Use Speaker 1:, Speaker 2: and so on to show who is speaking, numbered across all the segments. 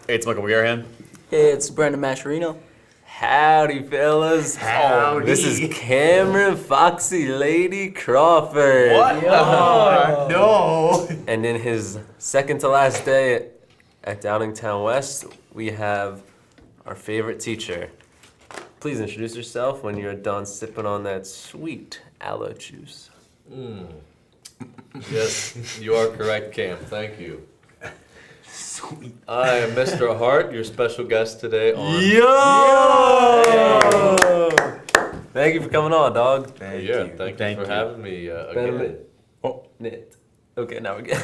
Speaker 1: Hey, it's Michael Weirhan.
Speaker 2: Hey, it's Brandon Mascherino.
Speaker 3: Howdy, fellas.
Speaker 1: Howdy.
Speaker 3: This is Cameron Foxy Lady Crawford.
Speaker 1: What? No.
Speaker 3: And in his second to last day at Downingtown West, we have our favorite teacher. Please introduce yourself when you're done sipping on that sweet aloe juice.
Speaker 4: Yes, you are correct, Cam. Thank you. Sweet. I am Mr. Hart, your special guest today on...
Speaker 3: Yo! Thank you for coming on, dog.
Speaker 4: Thank you for having me again.
Speaker 3: Okay, now we're good.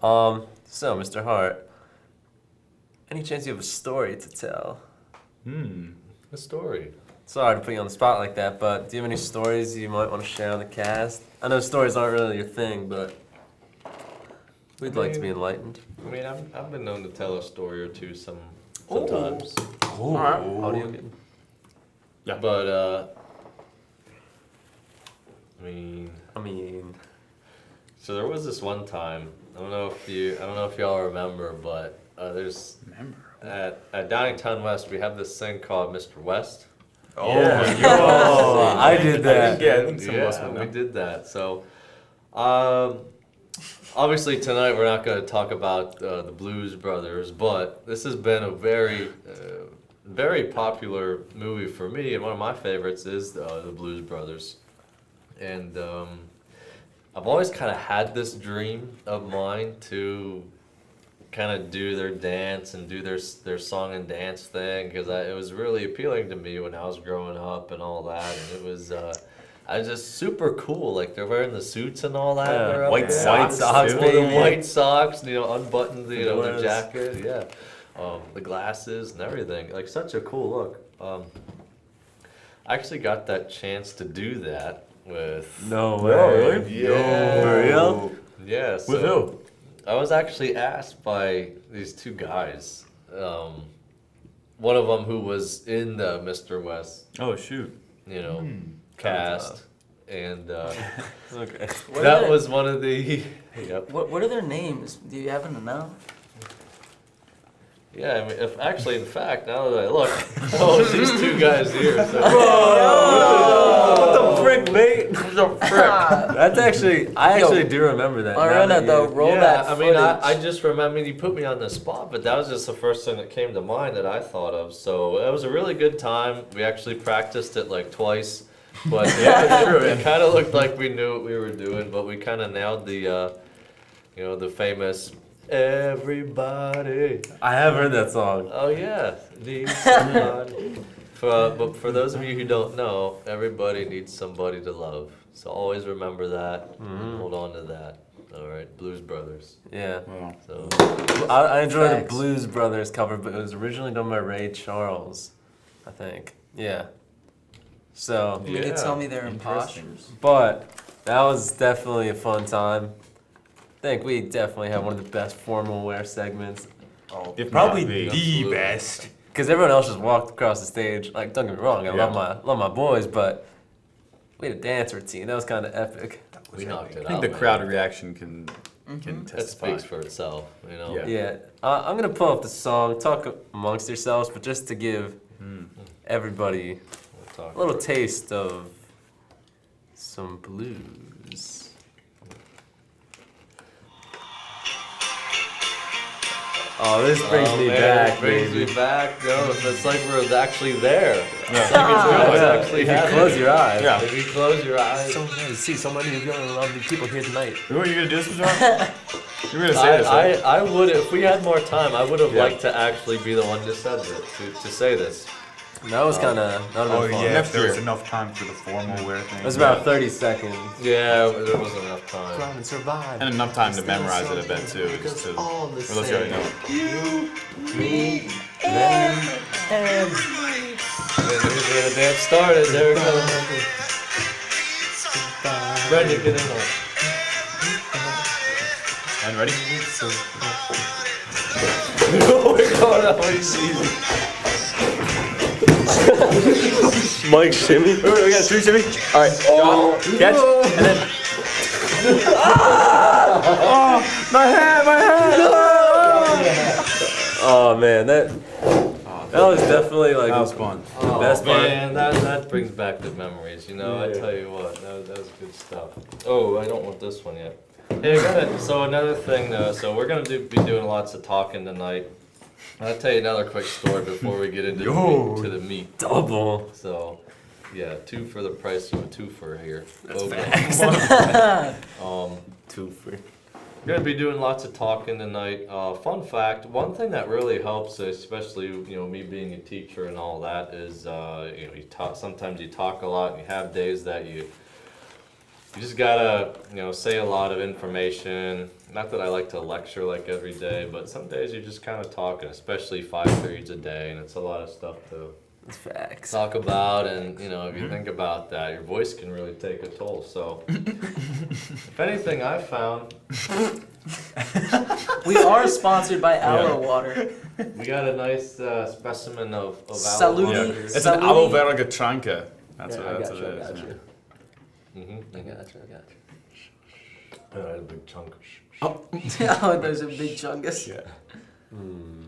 Speaker 3: So, Mr. Hart, any chance you have a story to tell?
Speaker 4: A story.
Speaker 3: Sorry to put you on the spot like that, but do you have any stories you might want to share on the cast? I know stories aren't really your thing, but we'd like to be enlightened.
Speaker 4: I mean, I've been known to tell a story or two sometimes.
Speaker 3: All right. Audio game.
Speaker 1: Yeah.
Speaker 4: But, I mean... So there was this one time, I don't know if y'all remember, but there's... At Downingtown West, we have this thing called Mr. West.
Speaker 3: Oh, yeah. I did that.
Speaker 4: We did that. So, obviously tonight we're not going to talk about the Blues Brothers, but this has been a very, very popular movie for me, and one of my favorites is the Blues Brothers. And I've always kind of had this dream of mine to kind of do their dance and do their song and dance thing, because it was really appealing to me when I was growing up and all that, and it was I was just super cool. Like they're wearing the suits and all that.
Speaker 3: Yeah, white socks,
Speaker 4: baby. The white socks, unbuttoned, their jacket, the glasses and everything. Like such a cool look. I actually got that chance to do that with.
Speaker 3: No way.
Speaker 4: Yeah.
Speaker 3: For real?
Speaker 4: Yeah. So
Speaker 1: With who?
Speaker 4: I was actually asked by these two guys. One of them who was in the Mr. West,
Speaker 1: Oh, shoot.
Speaker 4: cast, and
Speaker 3: Okay.
Speaker 4: that was one of the. Yep.
Speaker 2: What are their names? Do you happen to know?
Speaker 4: Yeah, I mean, in fact, now that I look, these two guys here. So.
Speaker 3: What the frick, mate? What the frick? That's actually, I do remember that.
Speaker 2: Mariana, though, roll that
Speaker 4: I
Speaker 2: footage.
Speaker 4: mean, I just remember, you put me on the spot, but that was just the first thing that came to mind that I thought of. So it was a really good time. We actually practiced it like twice, but it kind of looked like we knew what we were doing, but we kind of nailed the, the famous "Everybody."
Speaker 3: I have heard that song.
Speaker 4: Oh yeah, need somebody. But for those of you who don't know, everybody needs somebody to love. So always remember that. And hold on to that. All right, Blues Brothers.
Speaker 3: Yeah.
Speaker 1: Wow.
Speaker 4: So
Speaker 3: I enjoy the
Speaker 2: Facts.
Speaker 3: Blues Brothers cover, but it was originally done by Ray Charles, I think. Yeah. So,
Speaker 2: You could tell me their
Speaker 1: Interesting.
Speaker 2: impostures.
Speaker 3: but that was definitely a fun time. I think we definitely had one of the best formal wear segments.
Speaker 1: If
Speaker 5: Probably
Speaker 1: not
Speaker 5: the
Speaker 4: Absolutely.
Speaker 5: best.
Speaker 3: Because everyone else just walked across the stage. Like, don't get me wrong, I love my boys, but we had a dance routine. That was kind of epic.
Speaker 4: we knocked it out.
Speaker 1: I think the
Speaker 4: man.
Speaker 1: crowd reaction can
Speaker 4: That
Speaker 1: testify.
Speaker 4: speaks for itself.
Speaker 1: Yeah.
Speaker 3: Yeah. I'm going to pull up the song, talk amongst yourselves, but just to give everybody
Speaker 4: We'll talk
Speaker 3: a little
Speaker 4: about it.
Speaker 3: taste of some blues. Oh, this brings me
Speaker 4: man,
Speaker 3: back,
Speaker 4: it brings
Speaker 3: baby.
Speaker 4: me back. No, it's like we're actually there.
Speaker 1: Yeah.
Speaker 4: It's like it's really
Speaker 3: Yeah,
Speaker 4: actually
Speaker 3: if you
Speaker 4: happening.
Speaker 3: close your eyes.
Speaker 1: Yeah.
Speaker 4: If you close your eyes.
Speaker 3: So nice to see so many of you lovely people here tonight.
Speaker 1: You gonna do this, Mr. Hart? You're gonna say this, right?
Speaker 4: I would, if we had more time, I would have
Speaker 1: Yeah.
Speaker 4: liked to actually be the one to say to say this.
Speaker 3: That was kind of, that
Speaker 5: Oh
Speaker 3: would fun.
Speaker 5: yeah,
Speaker 1: Next
Speaker 5: if there was
Speaker 1: year.
Speaker 5: enough time for the formal wear thing.
Speaker 3: It was about 30 seconds.
Speaker 4: Yeah, there wasn't enough time.
Speaker 3: Trying to survive.
Speaker 1: And enough time to memorize it a bit too. Just to,
Speaker 3: all the
Speaker 1: or let's go,
Speaker 3: same.
Speaker 2: Me
Speaker 3: Them.
Speaker 4: And here's where the dance started. There it goes. Brendan, get in on it.
Speaker 1: and ready?
Speaker 4: We're going up easy.
Speaker 3: Mike shimmy.
Speaker 1: We got three, Jimmy. All right.
Speaker 3: Oh,
Speaker 1: Catch. And then. Oh, my hand, my hand.
Speaker 3: Oh man, that was definitely like
Speaker 1: That was fun.
Speaker 4: Oh,
Speaker 3: best part.
Speaker 4: man, that brings back the memories. You know, I
Speaker 3: Yeah.
Speaker 4: tell you what, that was good stuff. Oh, I don't want this one yet. Hey, I got it. So another thing, so we're gonna be doing lots of talking tonight. I'll tell you another quick story before we get into the meat.
Speaker 3: double.
Speaker 4: So, yeah, 2 for the price of a 2 for here.
Speaker 3: That's
Speaker 4: Okay.
Speaker 3: facts. 2 for.
Speaker 4: We're gonna be doing lots of talking tonight. Fun fact: one thing that really helps, especially me being a teacher and all that, is you talk. Sometimes you talk a lot, and you have days that you just gotta say a lot of information. Not that I like to lecture like every day, but some days you're just kind of talking, especially 5 periods a day, and it's a lot of stuff to
Speaker 3: That's facts.
Speaker 4: talk about. And if you think about that, your voice can really take a toll. So, if anything, I found.
Speaker 2: We are sponsored by Aloe water.
Speaker 4: We got a nice specimen of aloe
Speaker 2: Saluti.
Speaker 1: Yeah.
Speaker 4: water.
Speaker 1: It's an aloe vera gatranka. That's
Speaker 3: Yeah,
Speaker 1: what
Speaker 3: I
Speaker 1: that's
Speaker 3: got
Speaker 1: what
Speaker 3: you.
Speaker 1: it
Speaker 3: I
Speaker 1: is.
Speaker 3: got you.
Speaker 4: Mm-hmm.
Speaker 3: I got you.
Speaker 4: I had a big chunk.
Speaker 2: Oh, there's a big chungus.
Speaker 1: Yeah.
Speaker 3: Hmm.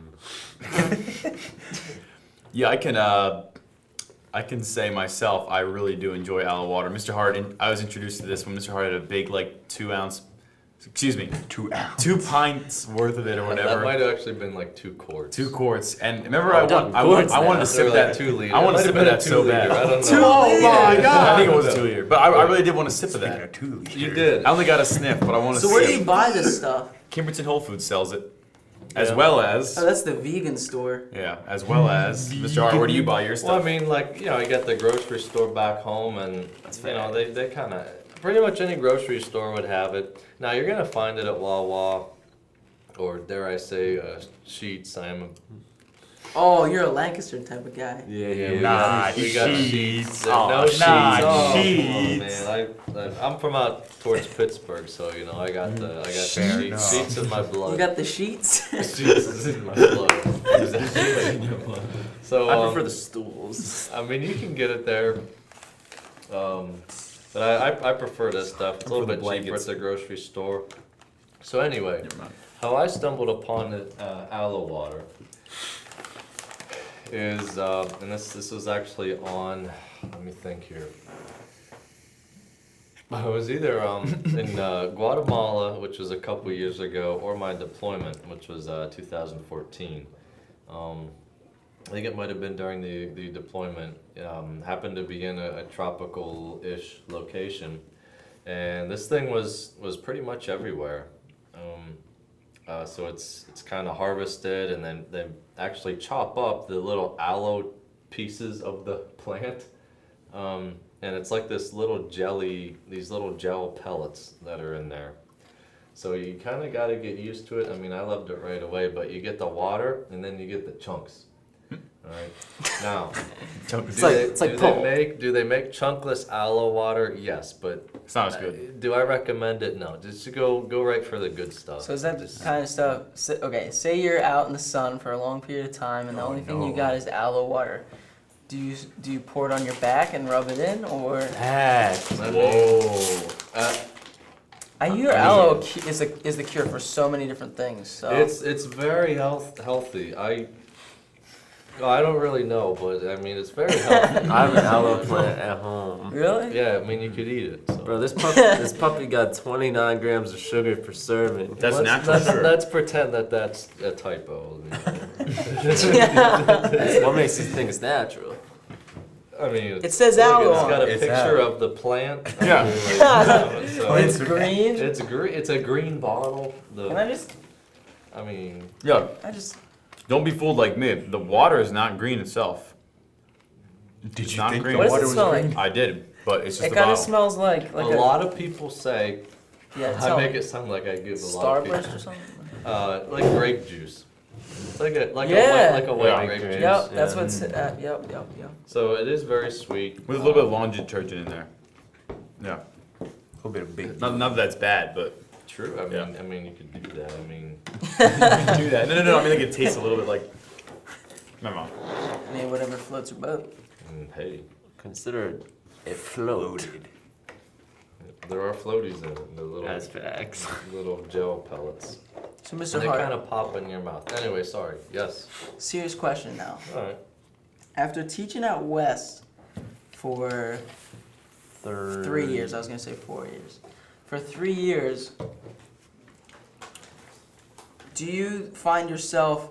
Speaker 1: Yeah, I can say myself, I really do enjoy aloe water. Mr. Hart, I was introduced to this when Mr. Hart had a big, like, 2 pints worth of it or
Speaker 4: That
Speaker 1: whatever.
Speaker 4: might have actually been like 2 quarts.
Speaker 1: 2 quarts. And remember,
Speaker 3: Oh,
Speaker 1: I wanted to
Speaker 4: They were
Speaker 1: sip
Speaker 4: like
Speaker 1: that.
Speaker 4: 2 liters.
Speaker 1: I want
Speaker 4: It
Speaker 1: to
Speaker 4: might
Speaker 1: sip
Speaker 4: have
Speaker 1: of
Speaker 4: been a
Speaker 1: that so
Speaker 4: 2 liter.
Speaker 1: bad.
Speaker 4: I don't know.
Speaker 1: Oh my
Speaker 2: liters.
Speaker 1: god! I think it was a 2 liter. But I really did want to sip of that.
Speaker 5: 2 liters.
Speaker 4: You did.
Speaker 1: I only got a sniff, but I want to
Speaker 2: So
Speaker 1: sip.
Speaker 2: where do you buy this stuff?
Speaker 1: Kimberton Whole Foods sells it. As
Speaker 4: Yeah.
Speaker 1: well as,
Speaker 2: Oh, that's the vegan store.
Speaker 1: yeah, as well as, Mr. Hart, where do you buy your
Speaker 4: Well, I
Speaker 1: stuff?
Speaker 4: mean, like, you get the grocery store back home, and
Speaker 3: That's
Speaker 4: they kind of pretty much any grocery store would have it. Now you're gonna find it at Wawa, or dare I say, Sheetz.
Speaker 2: Oh, you're a Lancaster type of guy.
Speaker 3: Yeah,
Speaker 4: we
Speaker 5: Nah,
Speaker 4: got
Speaker 5: Sheetz.
Speaker 4: Sheets.
Speaker 5: Oh,
Speaker 4: No Sheets.
Speaker 5: nah,
Speaker 4: Oh,
Speaker 5: Sheetz.
Speaker 4: come on, man. I'm from out towards Pittsburgh, so I got
Speaker 5: Fair
Speaker 4: Sheets.
Speaker 5: enough.
Speaker 4: Sheets in my blood.
Speaker 2: You got the sheets?
Speaker 4: Sheets is in my blood. Exactly. So
Speaker 3: I prefer the stools.
Speaker 4: I mean, you can get it there. But I prefer this stuff. It's a little
Speaker 1: the
Speaker 4: bit cheaper at
Speaker 1: blankets.
Speaker 4: the grocery store. So anyway,
Speaker 1: Never mind.
Speaker 4: how I stumbled upon the aloe water is, and this was actually on, let me think here. I was either in Guatemala, which was a couple years ago, or my deployment, which was 2014. I think it might have been during the deployment. Happened to be in a tropical-ish location, and this thing was pretty much everywhere. So it's kind of harvested, and then they actually chop up the little aloe pieces of the plant, and it's like this little jelly, these little gel pellets that are in there. So you kind of got to get used to it. I mean, I loved it right away, but you get the water, and then you get the chunks. All right. Now,
Speaker 3: It's like pulp.
Speaker 4: do they make chunkless aloe water? Yes, but
Speaker 1: It's not as good.
Speaker 4: do I recommend it? No. Just to go right for the good stuff.
Speaker 2: So is that the kind of stuff? Okay, say you're out in the sun for a long period of time, and the only thing you got is aloe water. Do you pour it on your back and rub it in, or?
Speaker 3: Facts.
Speaker 1: Whoa.
Speaker 2: I hear aloe is the cure for so many different things. So
Speaker 4: It's very healthy. I don't really know, but I mean it's very healthy.
Speaker 3: I have an aloe plant at home.
Speaker 2: really?
Speaker 4: Yeah, I mean you could eat it. So.
Speaker 3: Bro, this puppy got 29 grams of sugar per serving.
Speaker 1: That's natural sugar.
Speaker 4: Let's pretend that's a typo.
Speaker 3: What makes these things natural?
Speaker 4: I mean,
Speaker 2: It says
Speaker 4: look,
Speaker 2: aloe
Speaker 4: It's
Speaker 2: on
Speaker 4: got a
Speaker 5: it.
Speaker 4: picture of the plant.
Speaker 1: Yeah.
Speaker 4: So
Speaker 2: It's green.
Speaker 4: it's green. It's a green bottle.
Speaker 2: Can I just?
Speaker 4: I mean,
Speaker 1: Yeah.
Speaker 2: Don't
Speaker 1: Don't be fooled like me. The water is not green itself.
Speaker 5: Did
Speaker 1: It's
Speaker 5: you
Speaker 1: not
Speaker 5: think
Speaker 1: green.
Speaker 5: the
Speaker 2: What does
Speaker 5: water
Speaker 2: it
Speaker 5: was
Speaker 2: smell
Speaker 5: green?
Speaker 2: like?
Speaker 1: I did, but it's just
Speaker 2: It
Speaker 1: the
Speaker 2: kind of
Speaker 1: bottle.
Speaker 2: smells like
Speaker 4: a lot of people say.
Speaker 2: Yeah,
Speaker 4: I make it sound like I give a lot of
Speaker 2: Starburst
Speaker 4: people.
Speaker 2: or something.
Speaker 4: Like grape juice. It's like a
Speaker 2: Yeah.
Speaker 4: white white
Speaker 1: Yeah.
Speaker 4: grape juice.
Speaker 2: Yep, that's
Speaker 3: Yeah.
Speaker 2: what's. Yep.
Speaker 4: So it is very sweet.
Speaker 1: With a little bit of laundry detergent in there. Yeah.
Speaker 5: A little bit of big.
Speaker 1: Not that that's bad, but
Speaker 4: True. I mean,
Speaker 1: Yeah.
Speaker 4: I mean, you could do that. I mean,
Speaker 1: do that. No. I mean, like it tastes a little bit like. Never mind.
Speaker 2: I mean, whatever floats your boat.
Speaker 4: hey,
Speaker 3: Consider it float.
Speaker 4: there are floaties in it. The little
Speaker 3: That's facts.
Speaker 4: little gel pellets.
Speaker 2: So,
Speaker 4: And
Speaker 2: Mr.
Speaker 4: they
Speaker 2: Hart,
Speaker 4: kind of pop in your mouth. Anyway, sorry. Yes.
Speaker 2: serious question now.
Speaker 4: All right.
Speaker 2: After teaching out west for 3 years, I was gonna say 4 years. For 3 years, do you find yourself,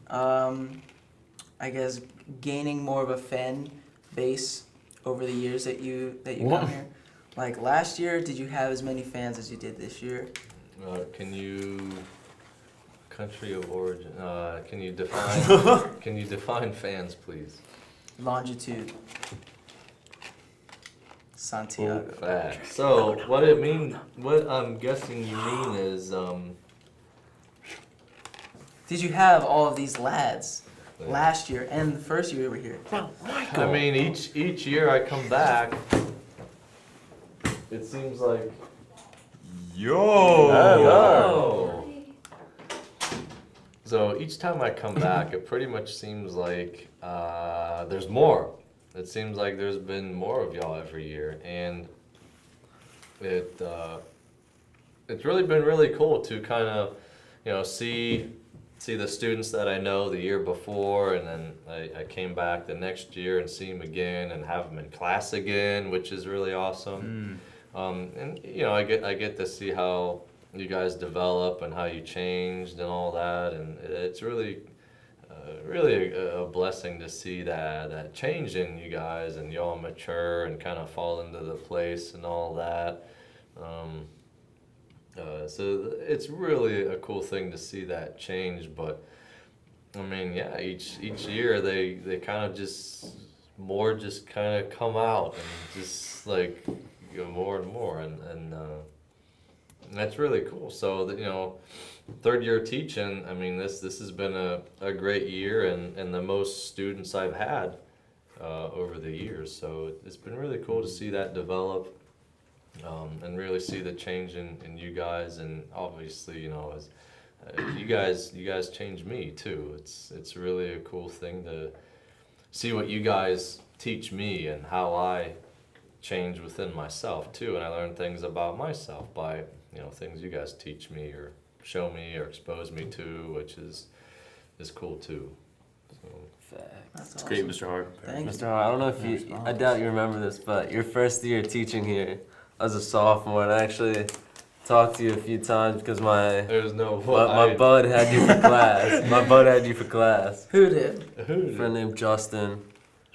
Speaker 2: I guess, gaining more of a fan base over the years that you
Speaker 1: What?
Speaker 2: come here? Like last year, did you have as many fans as you did this year?
Speaker 4: Can you country of origin? Can you define? Can you define fans, please?
Speaker 2: Longitude. Santiago.
Speaker 4: Facts. So what I'm guessing you mean is
Speaker 2: Did you have all of these lads
Speaker 4: Yeah.
Speaker 2: last year and the first year we were here?
Speaker 4: I mean each year I come back, it seems like
Speaker 5: Yo!
Speaker 4: So each time I come back, it pretty much seems like there's more. It seems like there's been more of y'all every year, and it's really been really cool to kind of, see the students that I know the year before, and then I came back the next year and see them again and have them in class again, which is really awesome. And I get to see how you guys develop and how you changed and all that, and it's really a blessing to see that change in you guys, and y'all mature and kind of fall into the place and all that. So it's really a cool thing to see that change. But I mean, yeah, each year they kind of just kind of come out and just like more and more, and that's really cool. So that, third year teaching, I mean, this has been a great year, and the most students I've had over the years. So it's been really cool to see that develop, and really see the change in you guys. And obviously, as you guys changed me too. It's really a cool thing to see what you guys teach me and how I change within myself too. And I learn things about myself by things you guys teach me or show me or expose me to, which is cool too. So.
Speaker 2: That's
Speaker 1: It's great, Mr. Hart.
Speaker 2: Thank you.
Speaker 3: Mr. Hart, I don't know if I doubt you remember this, but your first year teaching here, I was a sophomore, and I actually talked to you a few times because my
Speaker 4: There's no
Speaker 3: bud had you for class. My bud had you for class.
Speaker 2: Who did?
Speaker 3: A friend named Justin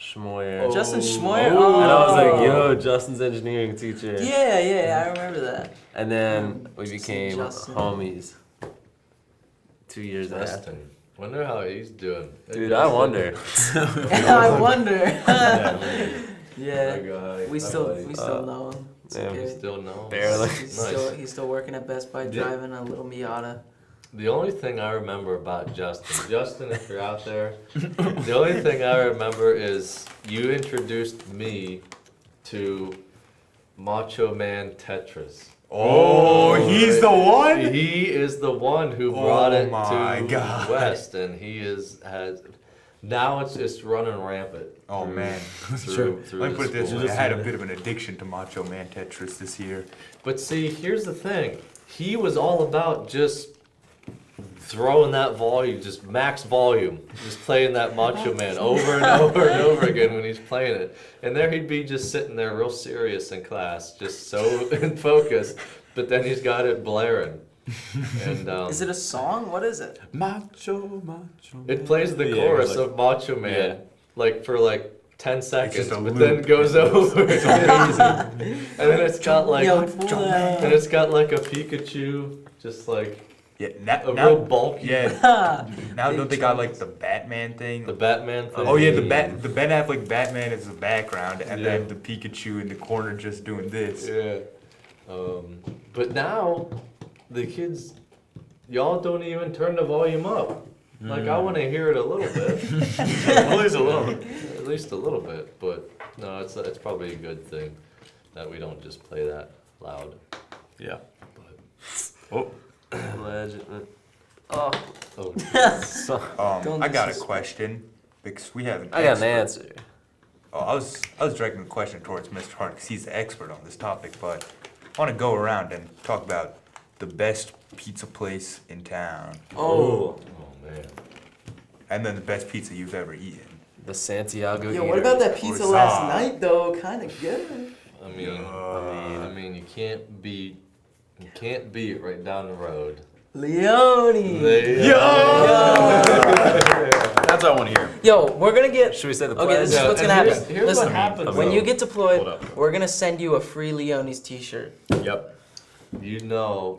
Speaker 3: Schmoyer.
Speaker 2: Justin Schmoyer?
Speaker 3: And I was like,
Speaker 2: Oh.
Speaker 3: yo, Justin's engineering teacher.
Speaker 2: Yeah, I remember that.
Speaker 3: And then we
Speaker 2: Justin,
Speaker 3: became
Speaker 2: Justin.
Speaker 3: homies 2 years after.
Speaker 4: Justin. Wonder how he's doing.
Speaker 3: Dude, I wonder.
Speaker 2: I wonder. Yeah.
Speaker 4: Guy.
Speaker 2: We still know him. It's
Speaker 3: yeah,
Speaker 4: You
Speaker 2: okay.
Speaker 4: still know.
Speaker 3: Barely.
Speaker 2: He's still working at Best Buy driving a little Miata.
Speaker 4: The only thing I remember about Justin, if you're out there, the only thing I remember is you introduced me to Macho Man Tetris.
Speaker 5: Oh, he's the one?
Speaker 4: He is the one who brought it
Speaker 5: my
Speaker 4: to
Speaker 5: God.
Speaker 4: West, and now it's just running rampant.
Speaker 5: Oh,
Speaker 4: through-
Speaker 5: man.
Speaker 4: through
Speaker 5: Let me put it this
Speaker 4: school.
Speaker 5: way. I had a bit of an addiction to Macho Man Tetris this year.
Speaker 4: But see, here's the thing. He was all about just throwing that volume, just max volume, just playing that Macho Man over and over and over again when he's playing it. And there he'd be just sitting there real serious in class, just so in focus, but then he's got it blaring. And
Speaker 2: Is it a song? What is it?
Speaker 1: Macho.
Speaker 4: it plays the
Speaker 1: Yeah,
Speaker 4: chorus
Speaker 1: like-
Speaker 4: of Macho Man, for 10 seconds,
Speaker 5: just a
Speaker 4: but
Speaker 5: loop.
Speaker 4: then goes over. And then it's got like,
Speaker 2: Yo, pull that.
Speaker 4: and it's got like a Pikachu, just like
Speaker 5: Yeah,
Speaker 4: a
Speaker 5: now,
Speaker 4: real bulky,
Speaker 5: yeah. Now
Speaker 2: Big
Speaker 5: don't they got
Speaker 2: chunks.
Speaker 5: like the Batman thing?
Speaker 4: the Batman thing.
Speaker 5: Oh yeah, the Ben Affleck Batman is the background, and
Speaker 4: Yeah.
Speaker 5: then the Pikachu in the corner just doing this.
Speaker 4: Yeah. But now, the kids, y'all don't even turn the volume up. Like, I want to hear it a little bit.
Speaker 1: At least a little.
Speaker 4: At least a little bit. But no, it's probably a good thing that we don't just play that loud.
Speaker 1: Yeah.
Speaker 5: Oh,
Speaker 3: Legend. Oh,
Speaker 4: Oh,
Speaker 2: Don't
Speaker 5: I got a
Speaker 2: disrespect.
Speaker 5: question because we have.
Speaker 3: I got an answer.
Speaker 5: Oh, I was directing the question towards Mr. Hart because he's the expert on this topic, but I want to go around and talk about the best pizza place in town,
Speaker 2: Oh.
Speaker 4: Oh man.
Speaker 5: and then the best pizza you've ever eaten.
Speaker 3: The Santiago
Speaker 2: Yo,
Speaker 3: Eater.
Speaker 2: what about that pizza
Speaker 5: Or
Speaker 2: last
Speaker 5: Zod.
Speaker 2: night though? Kind of good.
Speaker 4: I mean, you can't beat it right down the road.
Speaker 2: Leone.
Speaker 1: That's what I want to hear.
Speaker 2: Yo, we're gonna get.
Speaker 3: Should we say the
Speaker 2: Okay,
Speaker 3: pledge?
Speaker 2: this is what's
Speaker 4: and
Speaker 2: gonna
Speaker 4: here's-
Speaker 2: happen.
Speaker 4: here's what
Speaker 2: Listen,
Speaker 4: happens,
Speaker 2: when
Speaker 4: though.
Speaker 2: you get deployed,
Speaker 1: Hold up.
Speaker 2: we're gonna send you a free Leone's T-shirt.
Speaker 1: Yep.
Speaker 4: You know,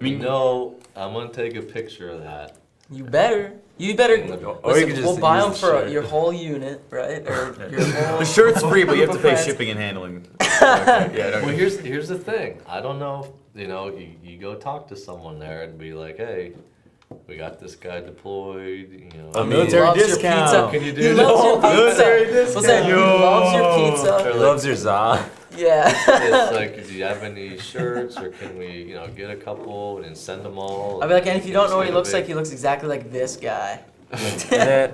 Speaker 4: I'm gonna take a picture of that.
Speaker 2: You better. You better.
Speaker 3: Or you
Speaker 2: Listen,
Speaker 3: could just
Speaker 2: we'll buy
Speaker 3: use
Speaker 2: them
Speaker 3: the
Speaker 2: for
Speaker 3: shirt.
Speaker 2: your whole unit, right? Or your whole.
Speaker 1: The shirt's free, but you have to
Speaker 2: group
Speaker 1: pay
Speaker 2: of friends.
Speaker 1: shipping and handling. Yeah.
Speaker 4: Well, here's the thing. I don't know. You go talk to someone there and be like, hey, we got this guy deployed.
Speaker 3: I mean,
Speaker 1: military
Speaker 2: Loves your
Speaker 1: discount.
Speaker 2: pizza.
Speaker 4: Can you do
Speaker 2: He
Speaker 4: that?
Speaker 2: loves your pizza.
Speaker 1: Military
Speaker 2: Listen, he
Speaker 1: discount.
Speaker 2: loves your
Speaker 3: He
Speaker 2: pizza.
Speaker 3: loves your za.
Speaker 2: Yeah.
Speaker 4: It's like, do you have any shirts, or can we, get a couple and send them all?
Speaker 2: I'll be like, and if you don't know what he
Speaker 4: Just
Speaker 2: looks
Speaker 4: get a
Speaker 2: like, he looks exactly like this guy.
Speaker 3: And then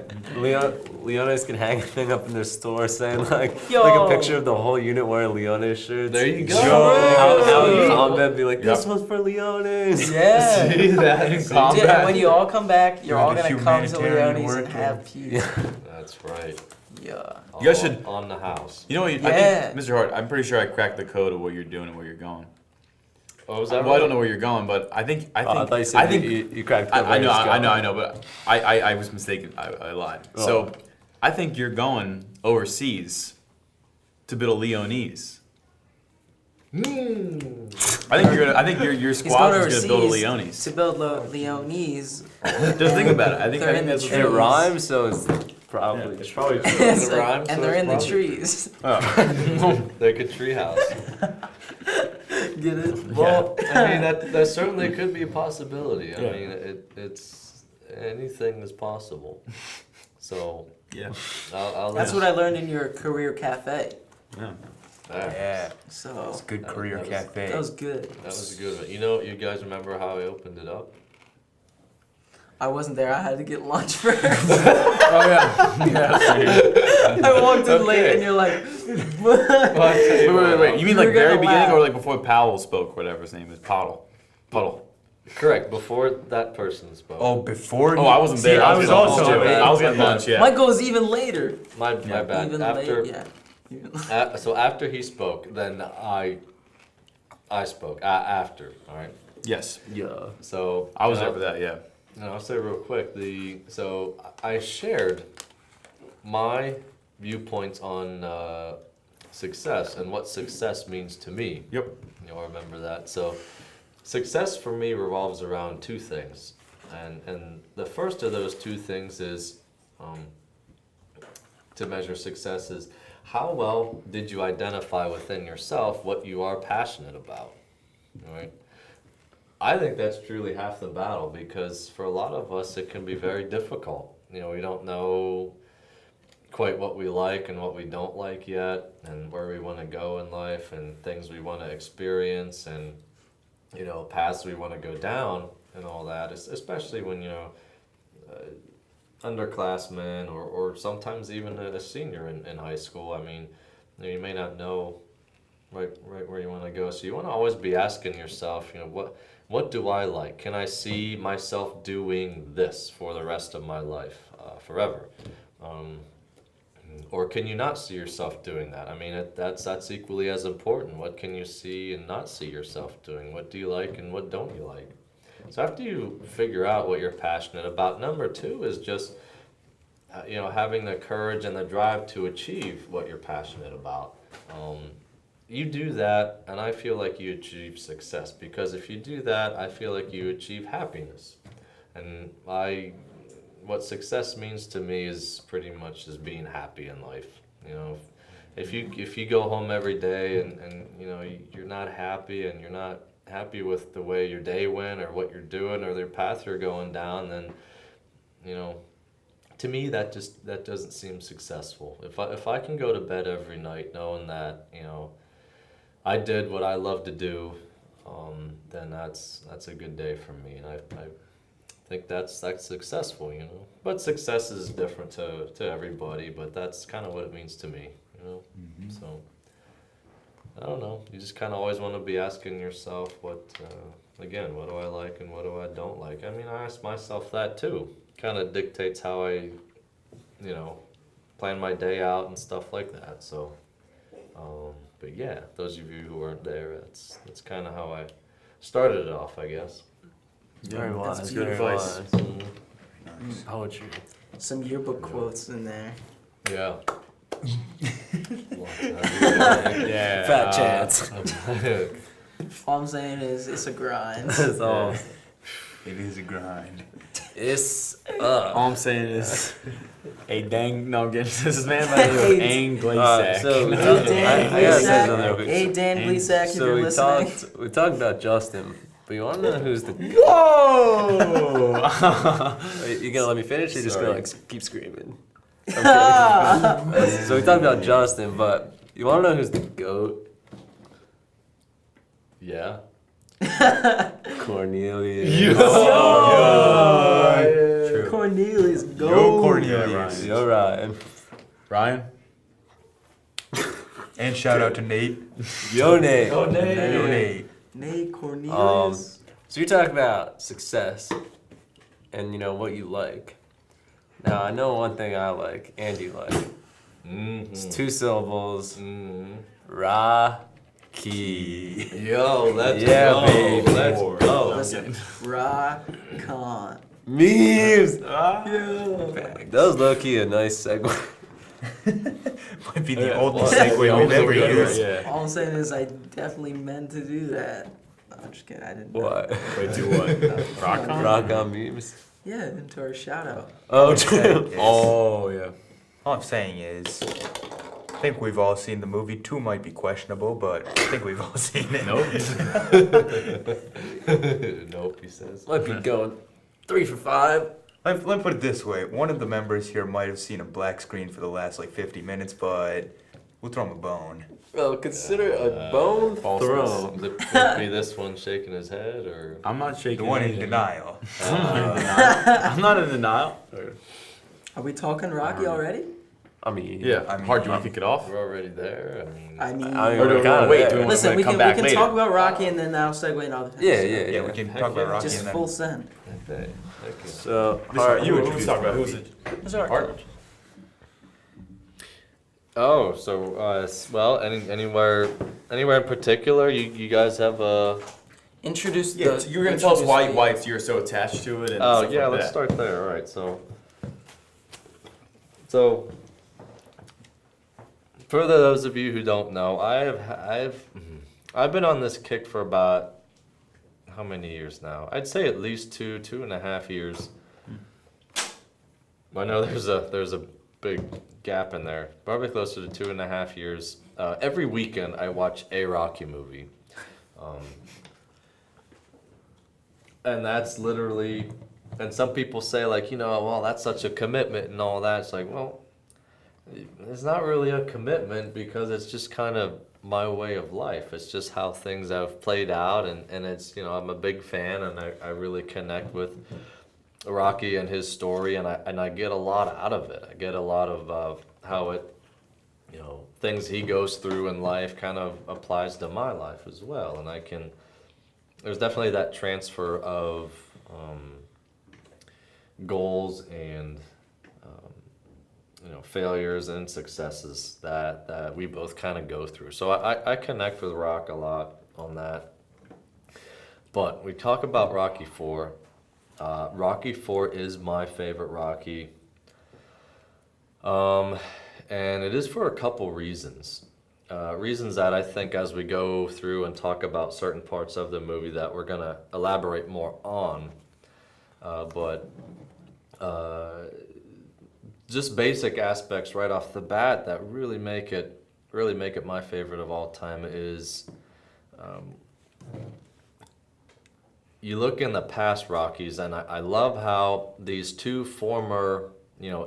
Speaker 3: Leones can hang a thing up in their store saying like
Speaker 2: Yo.
Speaker 3: a picture of the whole unit wearing Leones shirts.
Speaker 4: There you go.
Speaker 3: Out in
Speaker 2: Yo.
Speaker 3: combat, be like, this
Speaker 1: Yep.
Speaker 3: one's for Leones.
Speaker 2: Yeah.
Speaker 4: See that?
Speaker 1: In
Speaker 4: See?
Speaker 1: combat.
Speaker 2: Dude, and when you all come back, you're all
Speaker 5: Doing the
Speaker 2: gonna come to
Speaker 5: humanitarian
Speaker 2: Leone's and
Speaker 5: work,
Speaker 2: have pizza.
Speaker 4: That's right.
Speaker 2: Yeah.
Speaker 1: You guys should-
Speaker 4: On the house.
Speaker 1: You know what? I
Speaker 2: Yeah.
Speaker 1: think, Mr. Hart, I'm pretty sure I cracked the code of what you're doing and where you're going.
Speaker 4: Oh, was that
Speaker 1: Well, I don't know where you're going, but I think
Speaker 3: I thought you said you cracked.
Speaker 1: I know, but I was mistaken. I lied.
Speaker 3: Oh.
Speaker 1: So I think you're going overseas to build a Leonese. I think your
Speaker 2: He's
Speaker 1: squad
Speaker 2: going
Speaker 1: is gonna build a
Speaker 2: overseas
Speaker 1: Leonese.
Speaker 2: to build Leonese.
Speaker 1: Just think about it. I think
Speaker 2: They're in the
Speaker 1: that's
Speaker 3: It
Speaker 2: trees.
Speaker 3: rhymes, so it's probably.
Speaker 4: It's probably true.
Speaker 2: It's
Speaker 4: It
Speaker 2: like-
Speaker 4: rhymes, so
Speaker 2: and they're
Speaker 4: it's
Speaker 2: in the
Speaker 4: probably
Speaker 2: trees.
Speaker 1: Oh.
Speaker 4: Like a treehouse.
Speaker 2: Get it?
Speaker 4: Well, I mean that certainly could be a possibility. I
Speaker 1: Yeah.
Speaker 4: mean it's anything is possible. So
Speaker 1: Yeah.
Speaker 4: I'll
Speaker 2: That's what I learned in your career cafe.
Speaker 1: Yeah.
Speaker 5: Yeah,
Speaker 2: So
Speaker 5: it's a good
Speaker 4: That-
Speaker 5: career
Speaker 4: that was-
Speaker 5: cafe.
Speaker 2: that was good.
Speaker 4: That was a good one. You guys remember how I opened it up?
Speaker 2: I wasn't there. I had to get lunch first.
Speaker 1: Oh yeah. Yeah.
Speaker 2: I walked in late,
Speaker 4: Okay.
Speaker 2: and you're like,
Speaker 1: Wait. You mean
Speaker 2: You're
Speaker 1: like very
Speaker 2: gonna
Speaker 1: beginning
Speaker 2: laugh.
Speaker 1: or like before Powell spoke, whatever his name is? Puddle.
Speaker 4: Correct. Before that person spoke.
Speaker 5: Oh, before.
Speaker 1: Oh, I wasn't
Speaker 5: See,
Speaker 1: there.
Speaker 5: I was also
Speaker 1: getting-
Speaker 5: late.
Speaker 1: I was getting lunch. Yeah.
Speaker 2: Mine goes even later.
Speaker 4: my
Speaker 1: Yeah.
Speaker 4: bad.
Speaker 2: Even
Speaker 4: After
Speaker 2: late, yeah. Even-
Speaker 4: so after he spoke, then I spoke after. All right.
Speaker 1: Yes.
Speaker 3: Yeah.
Speaker 4: So
Speaker 1: I was there for that. Yeah.
Speaker 4: And I'll say real quick, so I shared my viewpoints on success and what success means to me.
Speaker 1: Yep.
Speaker 4: You'll remember that. So success for me revolves around two things. And the first of those two things is to measure success is how well did you identify within yourself what you are passionate about, all right? I think that's truly half the battle because for a lot of us it can be very difficult. We don't know quite what we like and what we don't like yet and where we want to go in life and things we want to experience and paths we want to go down and all that, especially when underclassmen or sometimes even a senior in high school. I mean, you may not know right where you want to go, so you want to always be asking yourself, what do I like? Can I see myself doing this for the rest of my life, forever? Or can you not see yourself doing that? I mean, that's equally as important. What can you see and not see yourself doing? What do you like and what don't you like? So after you figure out what you're passionate about, number two is just, having the courage and the drive to achieve what you're passionate about. You do that, and I feel like you achieve success, because if you do that, I feel like you achieve happiness. And what success means to me is pretty much just being happy in life. If you go home every day and you're not happy and you're not happy with the way your day went or what you're doing or the path you're going down, then to me that doesn't seem successful. If I can go to bed every night knowing that I did what I love to do, then that's a good day for me, and I think that's successful, But success is different to everybody, but that's kind of what it means to me,
Speaker 5: Mm-hmm.
Speaker 4: So I don't know. You just kind of always want to be asking yourself again, what do I like and what do I don't like? I mean, I ask myself that too. Kind of dictates how I, plan my day out and stuff like that. So, but yeah, those of you who weren't there, that's kind of how I started it off, I guess.
Speaker 3: Very wise.
Speaker 2: That's
Speaker 3: Very
Speaker 2: beautiful.
Speaker 3: wise.
Speaker 5: Nice.
Speaker 3: Poetry.
Speaker 2: Some yearbook quotes in there.
Speaker 4: Yeah.
Speaker 1: Yeah.
Speaker 3: Fat chance.
Speaker 2: All I'm saying is it's a grind.
Speaker 3: That's all.
Speaker 5: It is a grind.
Speaker 3: It's
Speaker 1: All I'm saying is, a dang, no, I'm getting this man by the name of Ang Glasak.
Speaker 3: so we
Speaker 2: Hey,
Speaker 3: talked-
Speaker 2: Dan
Speaker 3: I gotta say
Speaker 2: Gleasack.
Speaker 3: something real quick.
Speaker 2: Hey, Dan Gleasack, if
Speaker 3: So
Speaker 2: you're
Speaker 3: we
Speaker 2: listening.
Speaker 3: talked about Justin, but you want to know who's the?
Speaker 1: Whoa!
Speaker 3: Are you gonna let me finish? Or you just gonna
Speaker 1: Sorry.
Speaker 3: keep screaming? Okay. So we talked about Justin, but you want to know who's the goat?
Speaker 4: Yeah.
Speaker 3: Cornelius.
Speaker 1: True.
Speaker 2: Cornelius, go.
Speaker 5: Yo, Cornelius.
Speaker 3: Yo, Ryan.
Speaker 1: Ryan?
Speaker 5: And shout out to Nate.
Speaker 3: Yo, Nate.
Speaker 5: Yo, Nate.
Speaker 2: Nate Cornelius.
Speaker 3: So you talk about success and what you like. Now I know one thing I like and you like. It's 2 syllables. Rocky.
Speaker 4: Yo, let's
Speaker 3: Yeah,
Speaker 4: go.
Speaker 3: baby.
Speaker 4: Let's go.
Speaker 2: Listen, rock on.
Speaker 3: Memes.
Speaker 2: Yeah.
Speaker 3: That was low key a nice segue.
Speaker 5: Might be the
Speaker 1: Yeah,
Speaker 5: oldest
Speaker 1: well,
Speaker 5: segue
Speaker 1: yeah,
Speaker 5: we've ever
Speaker 1: yeah,
Speaker 5: used.
Speaker 1: Yeah.
Speaker 2: All I'm saying is I definitely meant to do that. I'm just kidding. I didn't.
Speaker 3: What?
Speaker 1: Wait, do what? Rock on?
Speaker 3: Rock on memes.
Speaker 2: Yeah, into our shout out.
Speaker 3: Oh, true.
Speaker 1: Oh, yeah.
Speaker 5: All I'm saying is, I think we've all seen the movie. 2 might be questionable, but I think we've all seen it.
Speaker 4: Nope, he says.
Speaker 3: Might be going 3 for 5.
Speaker 5: Let me put it this way. One of the members here might have seen a black screen for the last 50 minutes, but we'll throw him a bone.
Speaker 3: Well, consider a bone
Speaker 1: false
Speaker 3: thrown.
Speaker 4: Would it be this one shaking his head, or?
Speaker 1: I'm not
Speaker 5: The
Speaker 1: shaking
Speaker 5: one in
Speaker 1: anything.
Speaker 5: denial.
Speaker 1: I'm not in denial.
Speaker 2: Are we talking Rocky already?
Speaker 3: I mean,
Speaker 1: Yeah.
Speaker 5: I mean,
Speaker 1: Hard, do you want to kick it off?
Speaker 4: We're already there.
Speaker 2: I mean,
Speaker 3: I mean,
Speaker 1: Or do
Speaker 3: we're
Speaker 1: we
Speaker 3: kinda
Speaker 1: wait?
Speaker 3: there.
Speaker 1: Do we want
Speaker 2: listen,
Speaker 1: to
Speaker 2: we
Speaker 1: come
Speaker 2: can
Speaker 1: back later?
Speaker 2: talk about Rocky and then I'll segue into other things.
Speaker 3: Yeah,
Speaker 5: Yeah, we can
Speaker 4: Heck
Speaker 5: talk about
Speaker 4: yeah.
Speaker 5: Rocky
Speaker 2: Just
Speaker 5: and then.
Speaker 2: full send.
Speaker 4: Okay.
Speaker 3: So,
Speaker 1: This
Speaker 3: Hart,
Speaker 1: one,
Speaker 5: you
Speaker 1: who
Speaker 5: introduced
Speaker 1: was talking about?
Speaker 5: the
Speaker 1: Who's
Speaker 5: movie.
Speaker 1: it?
Speaker 2: Who's our
Speaker 1: Hart?
Speaker 2: coach?
Speaker 4: Oh, so well, anywhere in particular? You guys have a?
Speaker 2: Introduce
Speaker 1: Yeah,
Speaker 2: the.
Speaker 1: so you were gonna tell us why
Speaker 2: introduce
Speaker 1: you're so attached to it. And
Speaker 4: Oh
Speaker 1: stuff
Speaker 4: yeah,
Speaker 1: like
Speaker 4: let's
Speaker 1: that.
Speaker 4: start there. All right, so for those of you who don't know, I've been on this kick for about how many years now? I'd say at least 2.5 years. I know there's a big gap in there, probably closer to 2.5 years. Every weekend I watch a Rocky movie. And that's literally, and some people say like, well, that's such a commitment and all that. It's like, well, it's not really a commitment because it's just kind of my way of life. It's just how things have played out, and it's, I'm a big fan, and I really connect with Rocky and his story, and I get a lot out of it. I get a lot of how it, things he goes through in life kind of applies to my life as well, and there's definitely that transfer of goals and failures and successes that we both kind of go through. So I connect with Rock a lot on that. But we talk about Rocky 4. Rocky 4 is my favorite Rocky. And it is for a couple reasons. Reasons that I think as we go through and talk about certain parts of the movie that we're going to elaborate more on. But just basic aspects right off the bat that really make it my favorite of all time is you look in the past Rockies, and I love how these 2 former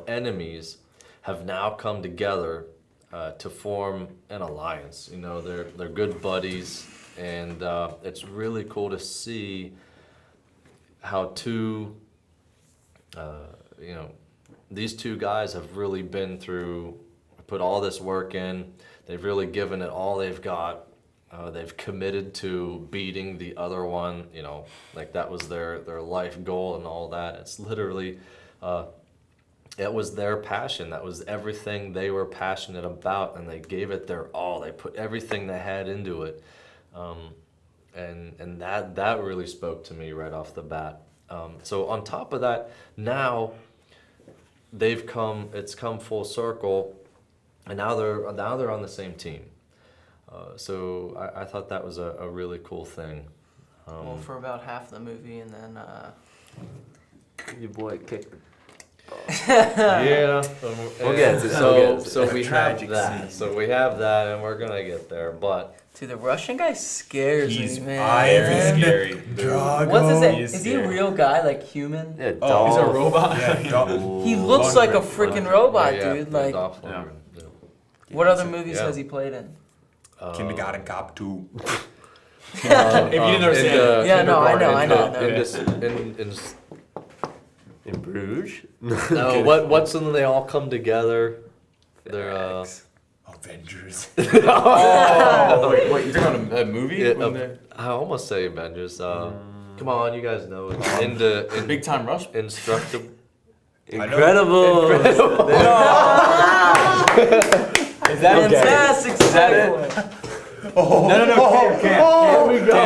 Speaker 4: enemies have now come together to form an alliance. They're good buddies, and it's really cool to see how these 2 guys have really been through, put all this work in. They've really given it all they've got, They've committed to beating the other one. You know, like that was their life goal and all that. It's literally, it was their passion. That was everything they were passionate about, and they gave it their all. They put everything they had into it, and that really spoke to me right off the bat. So on top of that, now it's come full circle, and now they're on the same team. So I thought that was a really cool thing.
Speaker 2: Well, for about half the movie, and then
Speaker 3: Your boy kicked the
Speaker 4: Yeah.
Speaker 3: We'll get to it.
Speaker 4: So we have
Speaker 5: Tragic
Speaker 4: that.
Speaker 5: scene.
Speaker 4: So we have that, and we're gonna get there. But
Speaker 2: dude, the Russian guy scares
Speaker 1: He's
Speaker 2: me, man.
Speaker 5: Ivan
Speaker 1: Scary.
Speaker 5: Drago.
Speaker 2: What's his name?
Speaker 1: He is
Speaker 2: Is he a
Speaker 1: scary.
Speaker 2: real guy, like human?
Speaker 3: Yeah,
Speaker 1: Oh, he's a
Speaker 3: Dolph.
Speaker 1: robot.
Speaker 5: Yeah, Dolph.
Speaker 2: He looks like a
Speaker 5: Lundgren.
Speaker 2: freaking robot,
Speaker 4: yeah,
Speaker 2: dude.
Speaker 4: yeah,
Speaker 2: Like,
Speaker 4: Dolph
Speaker 1: Yeah.
Speaker 4: Lundgren, yeah.
Speaker 2: what other movies
Speaker 4: Yeah.
Speaker 2: has he played in?
Speaker 5: Kindergarten Cop 2.
Speaker 1: If you didn't understand.
Speaker 2: Yeah, no, I know.
Speaker 3: In Bruges?
Speaker 4: No, what's when they all come together? They're
Speaker 5: Avengers.
Speaker 1: Oh, wait, you're talking about a movie?
Speaker 4: Yeah,
Speaker 1: When they're-
Speaker 4: I almost say Avengers. Come on, you guys know it. In
Speaker 1: Big Time Rush?
Speaker 4: Instructable.
Speaker 3: Incredible!
Speaker 1: Is that okay?
Speaker 2: Fantastic
Speaker 1: Is that
Speaker 2: segue.
Speaker 1: No, Cam. Here we go.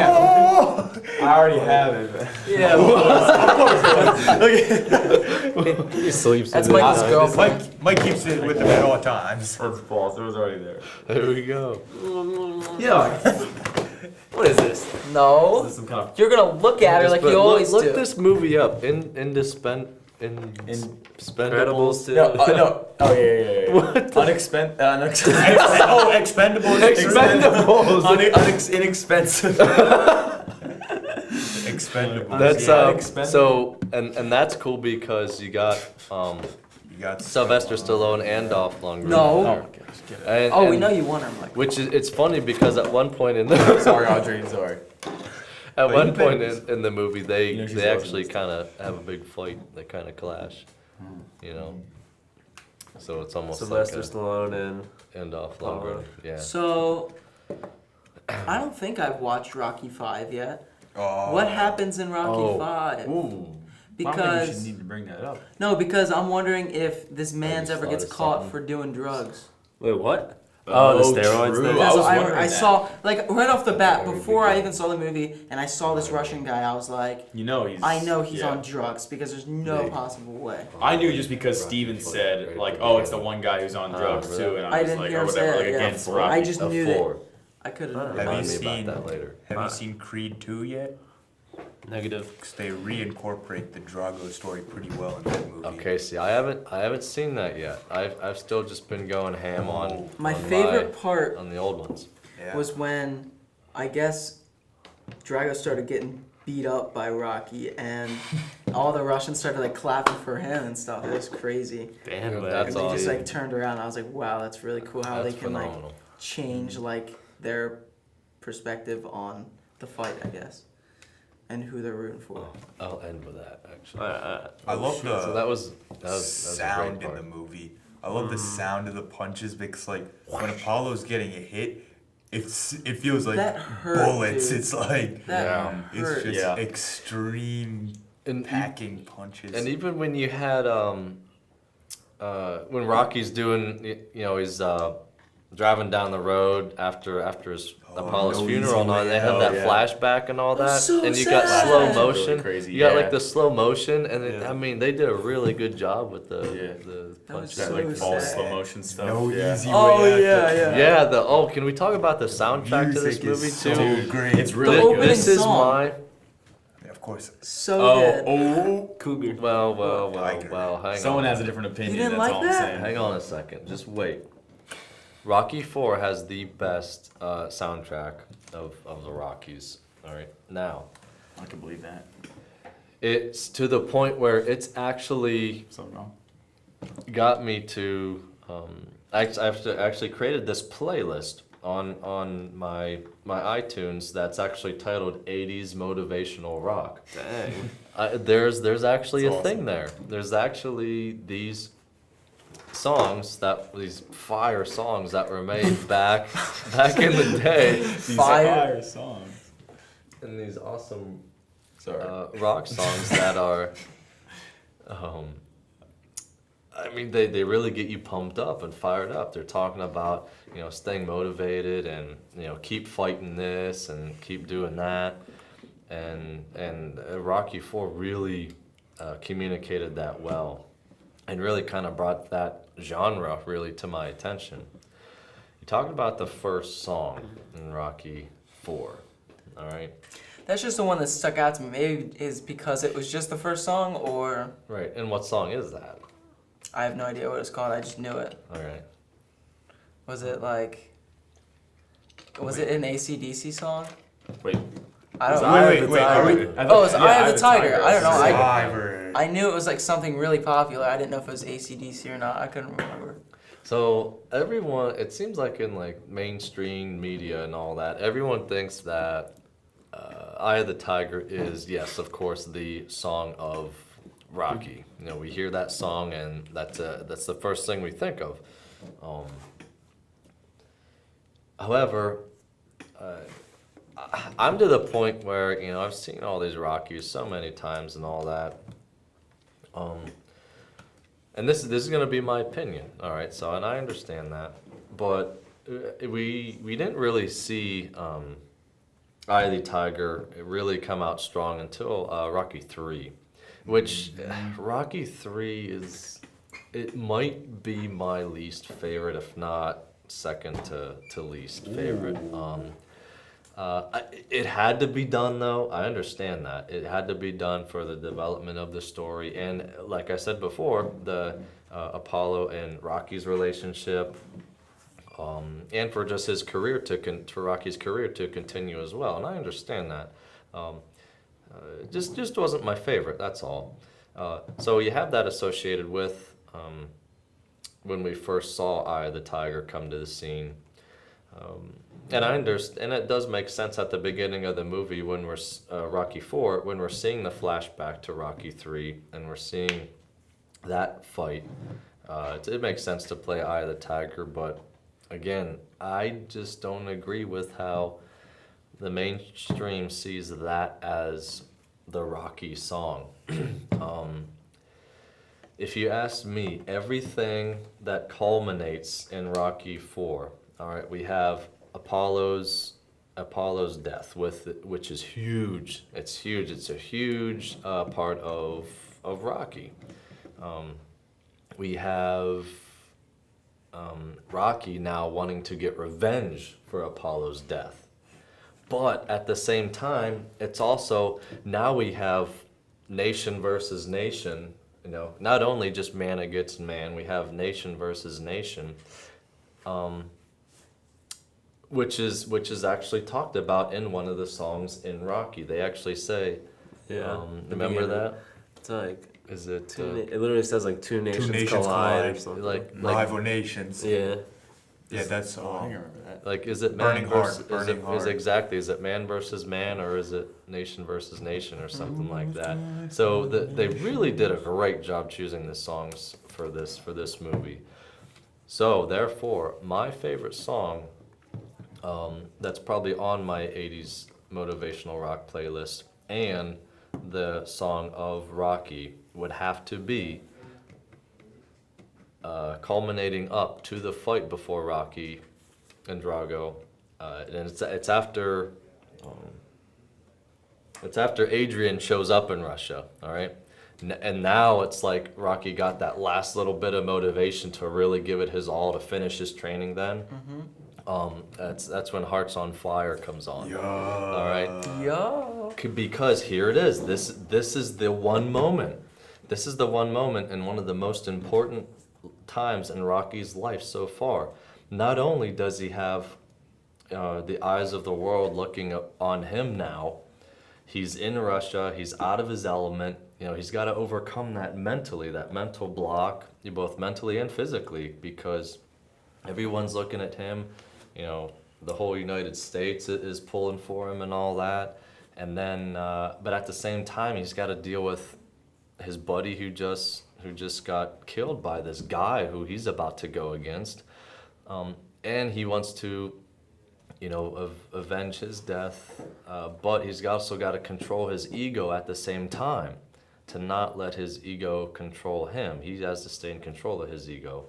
Speaker 1: I already have it.
Speaker 2: Yeah,
Speaker 3: He sleeps
Speaker 2: that's
Speaker 3: in the
Speaker 2: Michael's
Speaker 3: night.
Speaker 2: girlfriend.
Speaker 5: Mike keeps it with him at all times.
Speaker 1: That's false. It was already there.
Speaker 4: There we go.
Speaker 3: Yeah. What is this?
Speaker 2: No,
Speaker 1: This is some kind of.
Speaker 2: you're gonna look at her like
Speaker 4: But
Speaker 2: you always
Speaker 4: look
Speaker 2: do.
Speaker 4: this movie up. Expendables
Speaker 3: Incredibles 2.
Speaker 1: No. Oh yeah. What?
Speaker 5: Oh, Expendables.
Speaker 1: Inexpensive.
Speaker 5: Expendables.
Speaker 4: That's
Speaker 1: Yeah.
Speaker 4: so and that's cool because you got
Speaker 5: You got
Speaker 4: Sylvester Stallone and Dolph Lundgren.
Speaker 2: No.
Speaker 1: Oh, okay.
Speaker 4: And,
Speaker 2: Oh, we
Speaker 4: and-
Speaker 2: know you want her, Mike.
Speaker 4: Which is it's funny because at one point in the
Speaker 1: Sorry, Audrey. Sorry.
Speaker 4: at
Speaker 5: But
Speaker 4: one
Speaker 5: you
Speaker 4: point
Speaker 5: think-
Speaker 4: in the movie they
Speaker 1: You know she's
Speaker 4: they
Speaker 1: awesome.
Speaker 4: actually kind of have a big fight. They kind of clash. You know. So it's almost
Speaker 3: Sylvester
Speaker 4: like
Speaker 3: Stallone
Speaker 4: and Dolph
Speaker 3: Paul.
Speaker 4: Lundgren. Yeah.
Speaker 2: So, I don't think I've watched Rocky 5 yet.
Speaker 5: Oh.
Speaker 2: What happens in Rocky
Speaker 1: Oh.
Speaker 2: 5?
Speaker 1: Ooh. I don't think you
Speaker 2: Because
Speaker 1: should need to bring that up.
Speaker 2: no, because I'm wondering if this man's ever
Speaker 4: thought
Speaker 2: gets
Speaker 4: of
Speaker 2: caught
Speaker 4: something.
Speaker 2: for doing drugs.
Speaker 3: Wait, what? Oh, the steroids
Speaker 1: true.
Speaker 3: thing?
Speaker 2: That's
Speaker 1: was
Speaker 2: what
Speaker 1: wondering
Speaker 2: I
Speaker 1: that.
Speaker 2: saw, like right off the bat,
Speaker 4: Very
Speaker 2: before
Speaker 4: big
Speaker 2: I
Speaker 4: deal.
Speaker 2: even saw the movie, and I saw this Russian guy. I was like,
Speaker 1: You know he's.
Speaker 2: I know he's
Speaker 1: yeah.
Speaker 2: on drugs because there's no
Speaker 4: Big.
Speaker 2: possible way.
Speaker 1: I knew just because
Speaker 4: Rocky
Speaker 1: Steven
Speaker 4: fight,
Speaker 1: said
Speaker 4: right
Speaker 1: like,
Speaker 4: at the
Speaker 1: oh, it's the
Speaker 4: beginning.
Speaker 1: one guy who's on drugs
Speaker 4: really?
Speaker 1: too, and
Speaker 2: I
Speaker 1: I was
Speaker 2: didn't
Speaker 1: like,
Speaker 2: hear
Speaker 1: or
Speaker 2: him
Speaker 1: whatever,
Speaker 2: say
Speaker 1: like
Speaker 2: it, yeah.
Speaker 1: against
Speaker 4: I
Speaker 1: Rocky.
Speaker 2: I just knew that.
Speaker 4: 4.
Speaker 2: I could
Speaker 3: I
Speaker 2: have.
Speaker 3: don't
Speaker 5: Have you
Speaker 4: Remind me
Speaker 5: seen-
Speaker 4: about that later.
Speaker 5: Have you seen Creed 2 yet?
Speaker 3: Negative.
Speaker 5: Because they reincorporate the Drago story pretty well in that movie.
Speaker 4: Okay, see, I haven't seen that yet. I've still just been going ham on
Speaker 2: My
Speaker 4: on
Speaker 2: favorite part
Speaker 4: on the old ones.
Speaker 5: Yeah.
Speaker 2: was when I guess Drago started getting beat up by Rocky, and all the Russians started like clapping for him and stuff. It was crazy.
Speaker 3: Bandwagon.
Speaker 4: That's
Speaker 2: And they just
Speaker 4: awesome.
Speaker 2: like turned around. I was like, wow, that's really cool how
Speaker 4: That's
Speaker 2: they can like
Speaker 4: phenomenal.
Speaker 2: change like their perspective on the fight, I guess, and who they're rooting for.
Speaker 4: I'll end with that actually.
Speaker 5: I love
Speaker 4: So
Speaker 5: the
Speaker 4: that was a
Speaker 5: sound
Speaker 4: great
Speaker 5: in the
Speaker 4: part.
Speaker 5: movie. I love the sound of the punches because, like, when Apollo's getting a hit, it feels like
Speaker 2: That hurt,
Speaker 5: bullets.
Speaker 2: dude.
Speaker 5: It's like
Speaker 2: That
Speaker 1: Yeah.
Speaker 2: hurt.
Speaker 5: it's just
Speaker 1: Yeah.
Speaker 5: extreme
Speaker 4: And
Speaker 5: packing punches.
Speaker 4: And even when you had when Rocky's doing, you know, he's driving down the road after his Apollo's
Speaker 5: No
Speaker 4: funeral
Speaker 5: Easy
Speaker 4: and all,
Speaker 5: Way
Speaker 4: they have
Speaker 1: Out.
Speaker 4: that
Speaker 1: Yeah.
Speaker 4: flashback and all
Speaker 2: That
Speaker 4: that,
Speaker 2: was so
Speaker 4: and you got
Speaker 2: sad.
Speaker 4: slow
Speaker 2: Really
Speaker 4: motion.
Speaker 1: crazy,
Speaker 4: You got
Speaker 1: yeah.
Speaker 4: like the slow motion, and it,
Speaker 1: Yeah.
Speaker 4: I mean they did a really good job with the
Speaker 1: Yeah.
Speaker 4: the
Speaker 2: That was
Speaker 4: punches.
Speaker 1: That
Speaker 2: so
Speaker 1: like false
Speaker 2: sad.
Speaker 1: slow motion stuff.
Speaker 5: no
Speaker 1: yeah.
Speaker 5: easy
Speaker 2: Oh,
Speaker 5: way out.
Speaker 2: yeah.
Speaker 4: Yeah, can we talk about the soundtrack to this
Speaker 5: Music
Speaker 4: movie
Speaker 5: is so
Speaker 4: too?
Speaker 5: great.
Speaker 1: It's really
Speaker 2: The
Speaker 1: good.
Speaker 2: opening
Speaker 4: This is
Speaker 2: song.
Speaker 4: my
Speaker 5: Yeah, of course.
Speaker 2: So good.
Speaker 1: Oh,
Speaker 3: Cougar.
Speaker 4: well. Hang
Speaker 1: someone
Speaker 4: on.
Speaker 1: has a different opinion.
Speaker 2: You didn't
Speaker 1: that's
Speaker 2: like
Speaker 1: all
Speaker 2: that?
Speaker 1: I'm saying.
Speaker 4: Hang on a second. Just wait. Rocky 4 has the best soundtrack of the Rockies. All right. Now,
Speaker 1: I can believe that.
Speaker 4: it's to the point where it's actually
Speaker 1: Something wrong.
Speaker 4: got me to. I've actually created this playlist on my iTunes that's actually titled 80s Motivational Rock.
Speaker 3: Dang.
Speaker 4: There's actually
Speaker 1: That's
Speaker 4: a
Speaker 1: awesome.
Speaker 4: thing there. There's actually these these fire songs that were made back in the day,
Speaker 1: These
Speaker 2: Fire.
Speaker 1: songs.
Speaker 4: and these awesome
Speaker 1: Sorry.
Speaker 4: rock songs that are, I mean, they really get you pumped up and fired up. They're talking about, staying motivated and, keep fighting this and keep doing that. And Rocky IV really communicated that well and really kind of brought that genre really to my attention. You talked about the first song in Rocky IV, all right?
Speaker 2: That's just the one that stuck out to me. Maybe is because it was just the first song, or
Speaker 4: Right, and what song is that?
Speaker 2: I have no idea what it's called. I just knew it.
Speaker 4: All right.
Speaker 2: Was it like? Was it an AC/DC song?
Speaker 1: Wait.
Speaker 2: I don't
Speaker 1: Wait,
Speaker 2: know.
Speaker 1: wait,
Speaker 5: wait,
Speaker 1: wait.
Speaker 5: are we-
Speaker 2: Oh, it's Eye of the Tiger. I don't know.
Speaker 5: Survivor.
Speaker 2: I knew it was like something really popular. I didn't know if it was AC/DC or not. I couldn't remember.
Speaker 4: So everyone, it seems like in like mainstream media and all that, everyone thinks that "Eye of the Tiger" is, yes, of course, the song of Rocky. We hear that song and that's the first thing we think of. However, I'm to the point where I've seen all these Rockies so many times and all that. And this is going to be my opinion, all right? So, and I understand that, but we didn't really see Eye of the Tiger really come out strong until Rocky III, which Rocky III it might be my least favorite, if not second to least favorite. It had to be done, though. I understand that. It had to be done for the development of the story. And like I said before, the Apollo and Rocky's relationship, and for just his career for Rocky's career to continue as well. And I understand that. Just wasn't my favorite, that's all. So you have that associated with when we first saw Eye of the Tiger come to the scene. And I understand, and it does make sense at the beginning of the movie when we're Rocky IV, when we're seeing the flashback to Rocky III, and we're seeing that fight. It makes sense to play Eye of the Tiger, but again, I just don't agree with how the mainstream sees that as the Rocky song. If you ask me, everything that culminates in Rocky IV, all right, we have Apollo's death, which is huge. It's huge. It's a huge part of Rocky. We have Rocky now wanting to get revenge for Apollo's death, but at the same time, it's also now we have nation versus nation. Not only just man against man, we have nation versus nation. Which is actually talked about in one of the songs in Rocky. They actually say, remember that?
Speaker 3: It's like
Speaker 4: Is it
Speaker 3: it literally says like two nations
Speaker 5: nations
Speaker 3: collide or
Speaker 5: collide.
Speaker 3: something.
Speaker 4: like
Speaker 5: Rival nations.
Speaker 3: Yeah.
Speaker 5: Yeah, that's
Speaker 1: I
Speaker 5: all.
Speaker 1: can remember that.
Speaker 4: like is it
Speaker 5: Burning
Speaker 4: man
Speaker 5: Heart,
Speaker 4: versus
Speaker 5: Burning Heart.
Speaker 4: is it man versus man, or is it nation versus nation or something like that? So they really did a great job choosing the songs for this movie. So therefore, my favorite song that's probably on my 80s motivational rock playlist and the song of Rocky would have to be culminating up to the fight before Rocky and Drago, and it's after Adrian shows up in Russia, all right, and now it's like Rocky got that last little bit of motivation to really give it his all to finish his training. Then, that's when Heart's on Fire comes on. All right.
Speaker 2: Yo.
Speaker 4: Because here it is. This is the one moment. This is the one moment and one of the most important times in Rocky's life so far. Not only does he have the eyes of the world looking on him now, he's in Russia, he's out of his element. He's got to overcome that mentally, that mental block, both mentally and physically, because everyone's looking at him. The whole United States is pulling for him and all that. And then, but at the same time, he's got to deal with his buddy who just who just got killed by this guy who he's about to go against, and he wants to, avenge his death, but he's also got to control his ego at the same time, to not let his ego control him. He has to stay in control of his ego.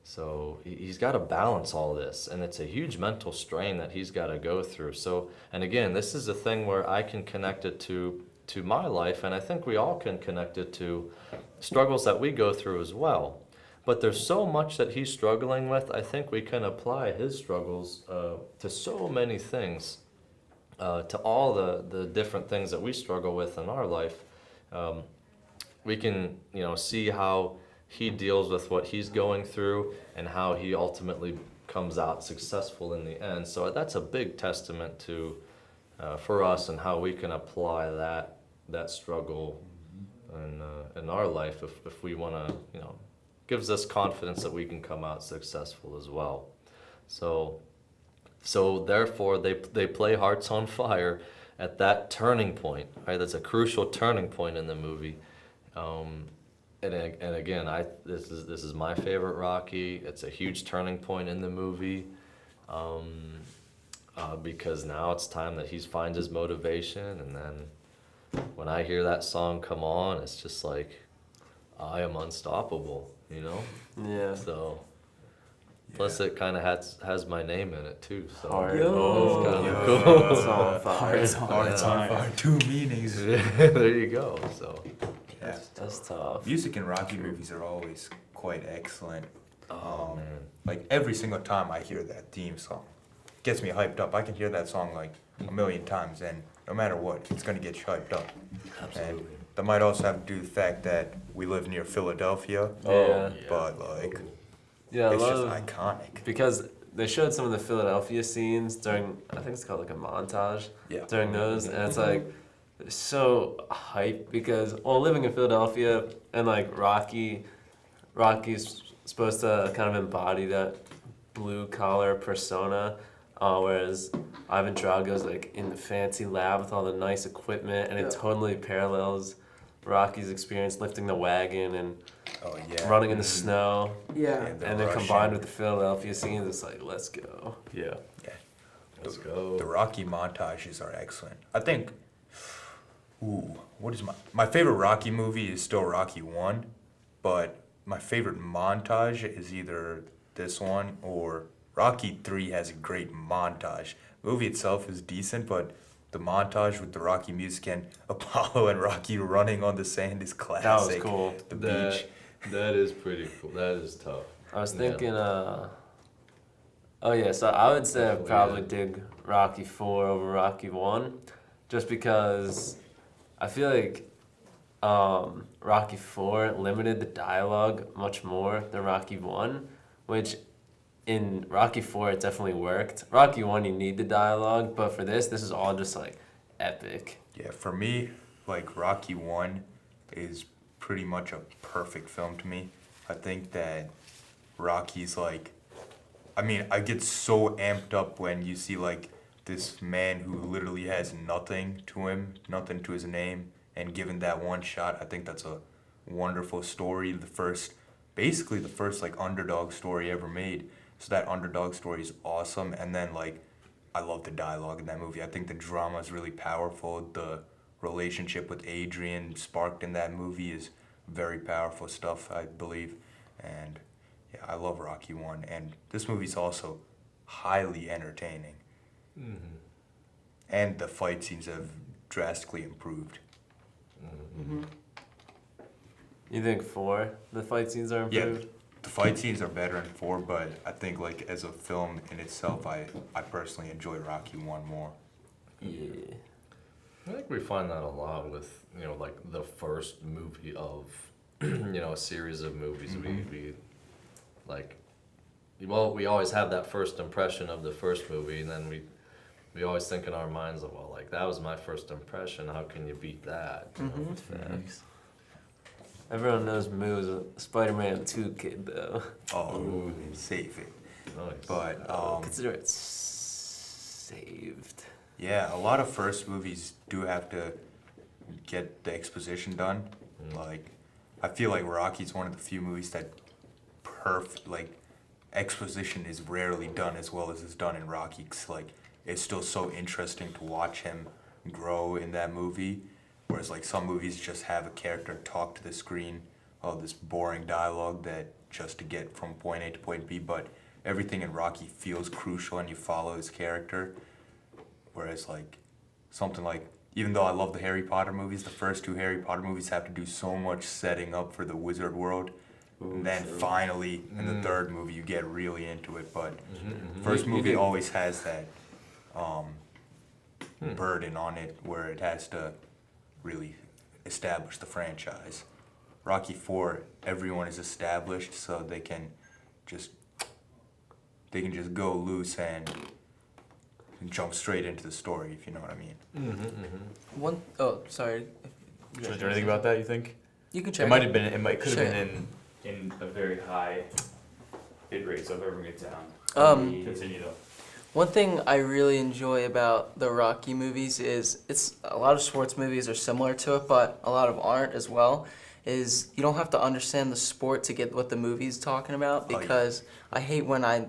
Speaker 4: So he's got to balance all this, and it's a huge mental strain that he's got to go through. So, and again, this is a thing where I can connect it to my life, and I think we all can connect it to struggles that we go through as well. But there's so much that he's struggling with. I think we can apply his struggles to so many things, to all the different things that we struggle with in our life. We can, see how he deals with what he's going through and how he ultimately comes out successful in the end. So that's a big testament to for us and how we can apply that struggle in our life if we want to, gives us confidence that we can come out successful as well. So therefore they play Hearts on Fire at that turning point, right? That's a crucial turning point in the movie. And again, this is my favorite Rocky. It's a huge turning point in the movie, because now it's time that he finds his motivation. And then when I hear that song come on, it's just like, I am unstoppable,
Speaker 3: Yeah.
Speaker 4: So, plus it kind of has my name in it too. So
Speaker 3: Hart.
Speaker 2: Yo.
Speaker 4: it's kind
Speaker 5: Yo.
Speaker 4: of cool.
Speaker 3: It's on fire.
Speaker 5: Hearts on Fire, 2 meanings.
Speaker 4: There you go. So.
Speaker 5: Yeah.
Speaker 3: That's tough.
Speaker 5: Music in Rocky movies are always quite excellent.
Speaker 4: Oh man.
Speaker 5: Like every single time I hear that theme song, it gets me hyped up. I can hear that song like a million times, and no matter what, it's gonna get you hyped up.
Speaker 4: Absolutely.
Speaker 5: And that might also have to do with the fact that we live near Philadelphia,
Speaker 3: Yeah.
Speaker 5: but like
Speaker 3: Yeah, I
Speaker 5: it's just
Speaker 3: love
Speaker 5: iconic.
Speaker 3: because they showed some of the Philadelphia scenes during, I think it's called like a montage
Speaker 5: Yeah.
Speaker 3: during those, and it's like so hype because, well, living in Philadelphia and like Rocky's supposed to kind of embody that blue collar persona, whereas Ivan Drago's like in the fancy lab with all the nice equipment, and it
Speaker 2: Yeah.
Speaker 3: totally parallels Rocky's experience lifting the wagon and
Speaker 5: Oh yeah.
Speaker 3: running in the snow.
Speaker 2: Yeah.
Speaker 5: the
Speaker 3: And then
Speaker 5: Russian-
Speaker 3: combined with the Philadelphia scenes, it's like, let's go. Yeah.
Speaker 4: Let's go.
Speaker 5: The Rocky montages are excellent. I think. What is my favorite Rocky movie is still Rocky 1, but my favorite montage is either this one or Rocky 3 has a great montage. The movie itself is decent, but the montage with the Rocky music and Apollo and Rocky running on the sand is classic.
Speaker 3: That was cool.
Speaker 5: The beach.
Speaker 4: That is pretty cool. That is tough.
Speaker 3: I was
Speaker 4: Yeah.
Speaker 3: thinking, oh yeah, so I would say I probably dig Rocky 4 over Rocky 1, just because I feel like Rocky 4 limited the dialogue much more than Rocky 1, which in Rocky 4 it definitely worked. Rocky 1 you need the dialogue, but for this is all just like epic.
Speaker 5: Yeah, for me, like Rocky 1 is pretty much a perfect film to me. I think that Rocky's like, I get so amped up when you see like this man who literally has nothing to him, nothing to his name, and given that one shot, I think that's a wonderful story. Basically the first like underdog story ever made. So that underdog story is awesome, and then like I love the dialogue in that movie. I think the drama is really powerful. The relationship with Adrian sparked in that movie is very powerful stuff, I believe. And yeah, I love Rocky 1, and this movie's also highly entertaining.
Speaker 4: Mm-hmm.
Speaker 5: And the fight scenes have drastically improved.
Speaker 2: Mm-hmm.
Speaker 3: You think 4, the fight scenes are
Speaker 5: Yeah,
Speaker 3: improved?
Speaker 5: the fight scenes are better in 4, but I think like as a film in itself, I personally enjoy Rocky 1 more.
Speaker 3: Yeah.
Speaker 4: I think we find that a lot with, like the first movie of, a series of movies. We like, well, we always have that first impression of the first movie, and then we always think in our minds of, well, like that was my first impression. How can you beat that?
Speaker 3: Facts. Everyone knows moves with Spider-Man 2 kid though.
Speaker 5: Oh, save it.
Speaker 4: Nice.
Speaker 5: But
Speaker 3: Consider it saved.
Speaker 5: yeah, a lot of first movies do have to get the exposition done. Like, I feel like Rocky's one of the few movies that exposition is rarely done as well as it's done in Rocky. 'Cause, like, it's still so interesting to watch him grow in that movie. Whereas like some movies just have a character talk to the screen, all this boring dialogue that just to get from point A to point B. But everything in Rocky feels crucial and you follow his character. Whereas like something like, even though I love the Harry Potter movies, the first two Harry Potter movies have to do so much setting up for the wizard world. And then finally, in the third movie, you get really into it. But first movie always has that burden on it where it has to really establish the franchise. Rocky 4, everyone is established, so they can just go loose and jump straight into the story, if you know what I mean.
Speaker 2: Oh, sorry.
Speaker 1: Is there anything about that you think?
Speaker 2: You can check.
Speaker 1: It might have been. Could
Speaker 2: Sure.
Speaker 1: have been in a very high hit rate. So if everyone gets down. Continue though.
Speaker 2: One thing I really enjoy about the Rocky movies is a lot of sports movies are similar to it, but a lot of aren't as well. Is you don't have to understand the sport to get what the movie's talking about, because I hate when I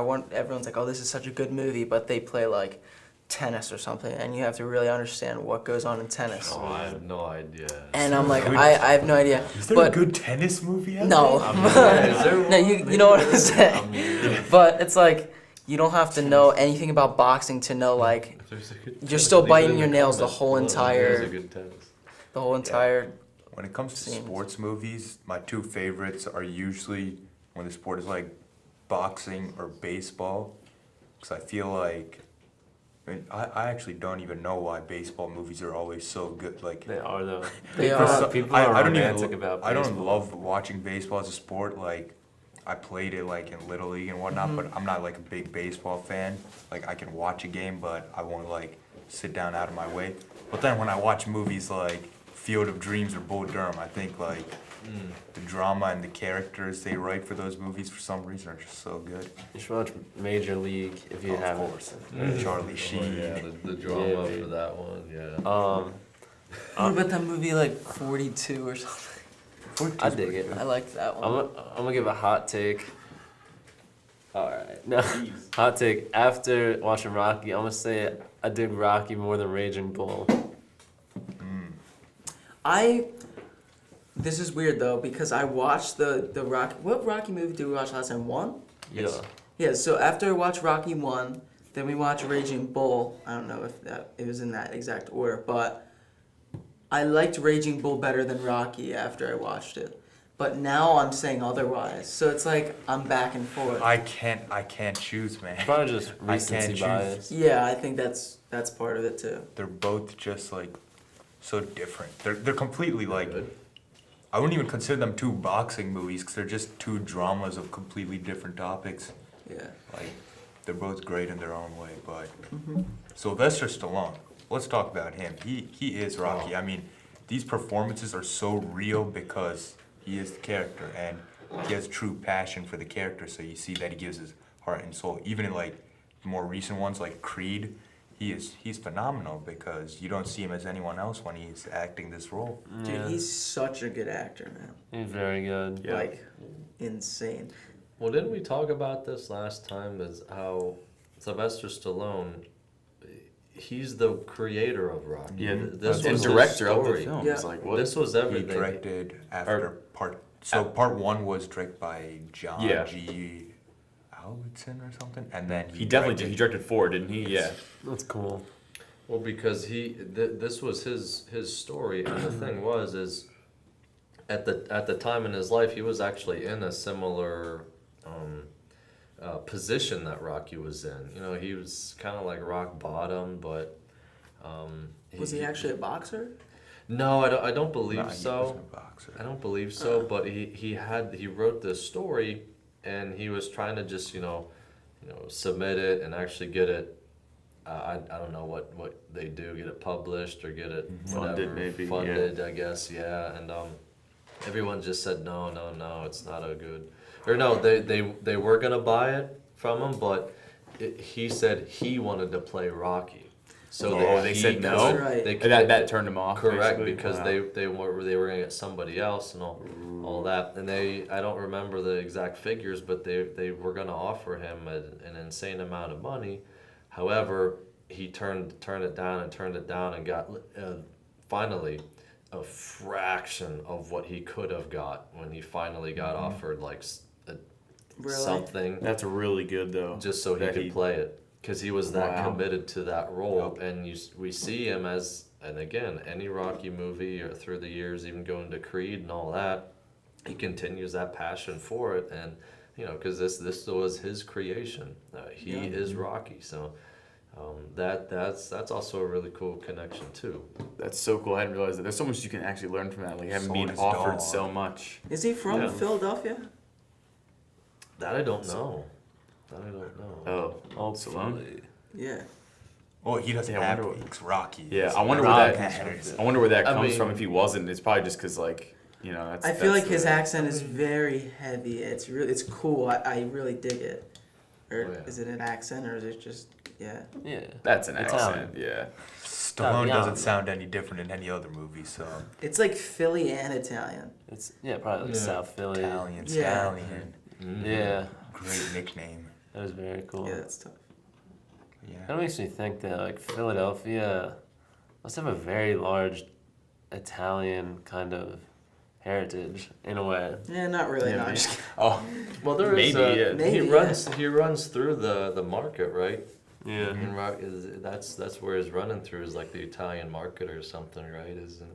Speaker 2: want everyone's like, oh, this is such a good movie, but they play like tennis or something, and you have to really understand what goes on in tennis.
Speaker 4: Oh, I have no idea.
Speaker 2: And I'm like, I have no idea.
Speaker 5: Is there
Speaker 2: but
Speaker 5: a good tennis movie out
Speaker 2: no,
Speaker 5: there?
Speaker 4: Is there
Speaker 2: no, you know what I'm
Speaker 4: I
Speaker 2: saying.
Speaker 4: mean,
Speaker 2: But it's like you don't have to know anything about boxing to know like
Speaker 4: if there's a good
Speaker 2: you're
Speaker 4: tennis,
Speaker 2: still
Speaker 4: leave it
Speaker 2: biting
Speaker 4: in
Speaker 2: your
Speaker 4: the
Speaker 2: nails the
Speaker 4: comments
Speaker 2: whole
Speaker 4: below if there's
Speaker 2: entire
Speaker 4: a good tennis.
Speaker 5: When it comes to
Speaker 2: Scenes.
Speaker 5: sports movies, my two favorites are usually when the sport is like boxing or baseball. Because I feel like, I actually don't even know why baseball movies are always so good. Like,
Speaker 3: They are though.
Speaker 2: They
Speaker 3: People-
Speaker 2: are.
Speaker 3: People are
Speaker 5: I don't
Speaker 3: romantic
Speaker 5: even,
Speaker 3: about
Speaker 5: I don't
Speaker 3: baseball.
Speaker 5: love watching baseball as a sport. Like, I played it like in Little League and whatnot, but I'm not like a big baseball fan. Like, I can watch a game, but I won't like sit down out of my way. But then when I watch movies like Field of Dreams or Bull Durham, I think like the drama and the characters they write for those movies for some reason are just so good.
Speaker 3: You should watch Major League if you
Speaker 5: Of
Speaker 3: haven't.
Speaker 5: course. Charlie
Speaker 4: Oh,
Speaker 5: Sheen.
Speaker 4: yeah, the drama
Speaker 3: Yeah,
Speaker 4: for that one, yeah.
Speaker 2: What about that movie like 42 or something?
Speaker 3: I dig it.
Speaker 2: I liked that one.
Speaker 3: I'm gonna give a hot take. All right, no, hot take. After watching Rocky, I'm gonna say I dig Rocky more than Raging Bull.
Speaker 2: This is weird though because I watched the Rocky. What Rocky movie did we watch last time? 1?
Speaker 3: Yeah.
Speaker 2: Yeah. So after I watched Rocky 1, then we watched Raging Bull. I don't know if it was in that exact order, but I liked Raging Bull better than Rocky after I watched it. But now I'm saying otherwise. So it's like I'm back and forth.
Speaker 5: I can't choose, man.
Speaker 3: Probably just
Speaker 5: I can't
Speaker 3: recency
Speaker 5: choose.
Speaker 3: bias.
Speaker 2: Yeah, I think that's part of it too.
Speaker 5: They're both just like so different. They're completely like,
Speaker 4: Good.
Speaker 5: I wouldn't even consider them two boxing movies because they're just two dramas of completely different topics.
Speaker 2: Yeah.
Speaker 5: Like, they're both great in their own way, but Sylvester Stallone, let's talk about him. He is Rocky. I mean, these performances are so real because he is the character and he has true passion for the character, so you see that he gives his heart and soul. Even in like more recent ones like Creed, he's phenomenal because you don't see him as anyone else when he's acting this role.
Speaker 2: Dude, he's such a good actor, man.
Speaker 3: He's very good.
Speaker 1: Yeah.
Speaker 2: Like, insane.
Speaker 4: Well, didn't we talk about this last time? Is how Sylvester Stallone, he's the creator of Rocky.
Speaker 1: Yeah,
Speaker 4: this
Speaker 1: and
Speaker 4: was
Speaker 1: director
Speaker 4: his
Speaker 1: of the
Speaker 4: story.
Speaker 1: film.
Speaker 2: Yeah.
Speaker 1: It's like what?
Speaker 4: This was
Speaker 5: He
Speaker 4: everything.
Speaker 5: directed after part 1 was directed by John
Speaker 1: Yeah.
Speaker 5: G. Alwitson or something, and then
Speaker 1: He definitely did. He directed 4, didn't he? Yeah.
Speaker 3: That's cool.
Speaker 4: Well, because this was his story, and the thing was is, at the time in his life, he was actually in a similar position that Rocky was in. You know, he was kind of like rock bottom, but
Speaker 2: Was he actually a boxer?
Speaker 4: No, I don't believe
Speaker 5: Nah, he
Speaker 4: so.
Speaker 5: wasn't a boxer.
Speaker 4: I don't believe so, but he wrote this story, and he was trying to just you know submit it and actually get it. I don't know what they do, get it published or get it
Speaker 1: Funded,
Speaker 4: whatever,
Speaker 1: maybe,
Speaker 4: funded, I guess, yeah. And everyone just said no, it's not a good. Or no, they were gonna buy it from him, but he said he wanted to play Rocky. So
Speaker 1: they
Speaker 4: he
Speaker 1: said no?
Speaker 4: could-
Speaker 2: Right.
Speaker 4: They
Speaker 1: That turned him off.
Speaker 4: correct
Speaker 1: basically?
Speaker 4: because
Speaker 1: Wow.
Speaker 4: they were gonna get somebody else and all that, and I don't remember the exact figures, but they were gonna offer him an insane amount of money. However, he turned it down and got finally a fraction of what he could have got when he finally got offered like
Speaker 2: Really?
Speaker 4: something
Speaker 1: That's really good though.
Speaker 4: just so he
Speaker 1: that
Speaker 4: could play it because he was that
Speaker 1: Wow.
Speaker 4: committed to that role. And we see him as, and again, any Rocky movie or through the years, even going to Creed and all that, he continues that passion for it. And because this was his creation. He is Rocky, so that's also a really cool connection too.
Speaker 1: That's so cool. I hadn't realized that. There's so much you can actually learn from that. Like having
Speaker 5: So
Speaker 1: been
Speaker 5: does
Speaker 1: offered
Speaker 5: dog.
Speaker 1: so much.
Speaker 2: Is he from
Speaker 4: Yeah.
Speaker 2: Philadelphia?
Speaker 4: That I don't know. That I don't know.
Speaker 1: Oh, Salone.
Speaker 2: Yeah.
Speaker 5: Well, he doesn't
Speaker 1: Yeah, I
Speaker 5: have
Speaker 1: wonder
Speaker 5: legs. Rocky.
Speaker 1: Yeah,
Speaker 5: is
Speaker 1: I wonder where
Speaker 5: Rocky.
Speaker 1: that. I wonder where that
Speaker 4: I
Speaker 1: comes
Speaker 4: mean-
Speaker 1: from. If he wasn't, it's probably just because that's.
Speaker 2: I feel
Speaker 1: that's
Speaker 2: like his
Speaker 1: the-
Speaker 2: accent is very heavy. It's cool. I really dig it. Or
Speaker 4: Oh, yeah.
Speaker 2: is it an accent or is it just yeah?
Speaker 3: Yeah.
Speaker 1: That's an
Speaker 3: Italian.
Speaker 1: accent. Yeah.
Speaker 5: Stallone
Speaker 3: Yeah.
Speaker 5: doesn't sound any different in any other movie, so
Speaker 2: It's like Philly and Italian.
Speaker 3: It's probably like
Speaker 4: Yeah.
Speaker 3: South Philly.
Speaker 5: Italian
Speaker 2: Yeah.
Speaker 5: Stallion.
Speaker 4: Mhm.
Speaker 3: Yeah,
Speaker 5: Great nickname.
Speaker 3: that was very cool.
Speaker 2: Yeah, that's tough.
Speaker 5: Yeah.
Speaker 3: That makes me think that like Philadelphia must have a very large Italian kind of heritage in a way.
Speaker 2: Yeah, not really.
Speaker 1: Yeah,
Speaker 2: no, I'm
Speaker 1: maybe.
Speaker 2: just kidding.
Speaker 1: Oh,
Speaker 4: Well, there is.
Speaker 1: Maybe, yeah.
Speaker 2: Maybe,
Speaker 4: He runs through the market, right?
Speaker 3: Yeah.
Speaker 4: And Rock that's where he's running through is like the Italian market or something, right? Isn't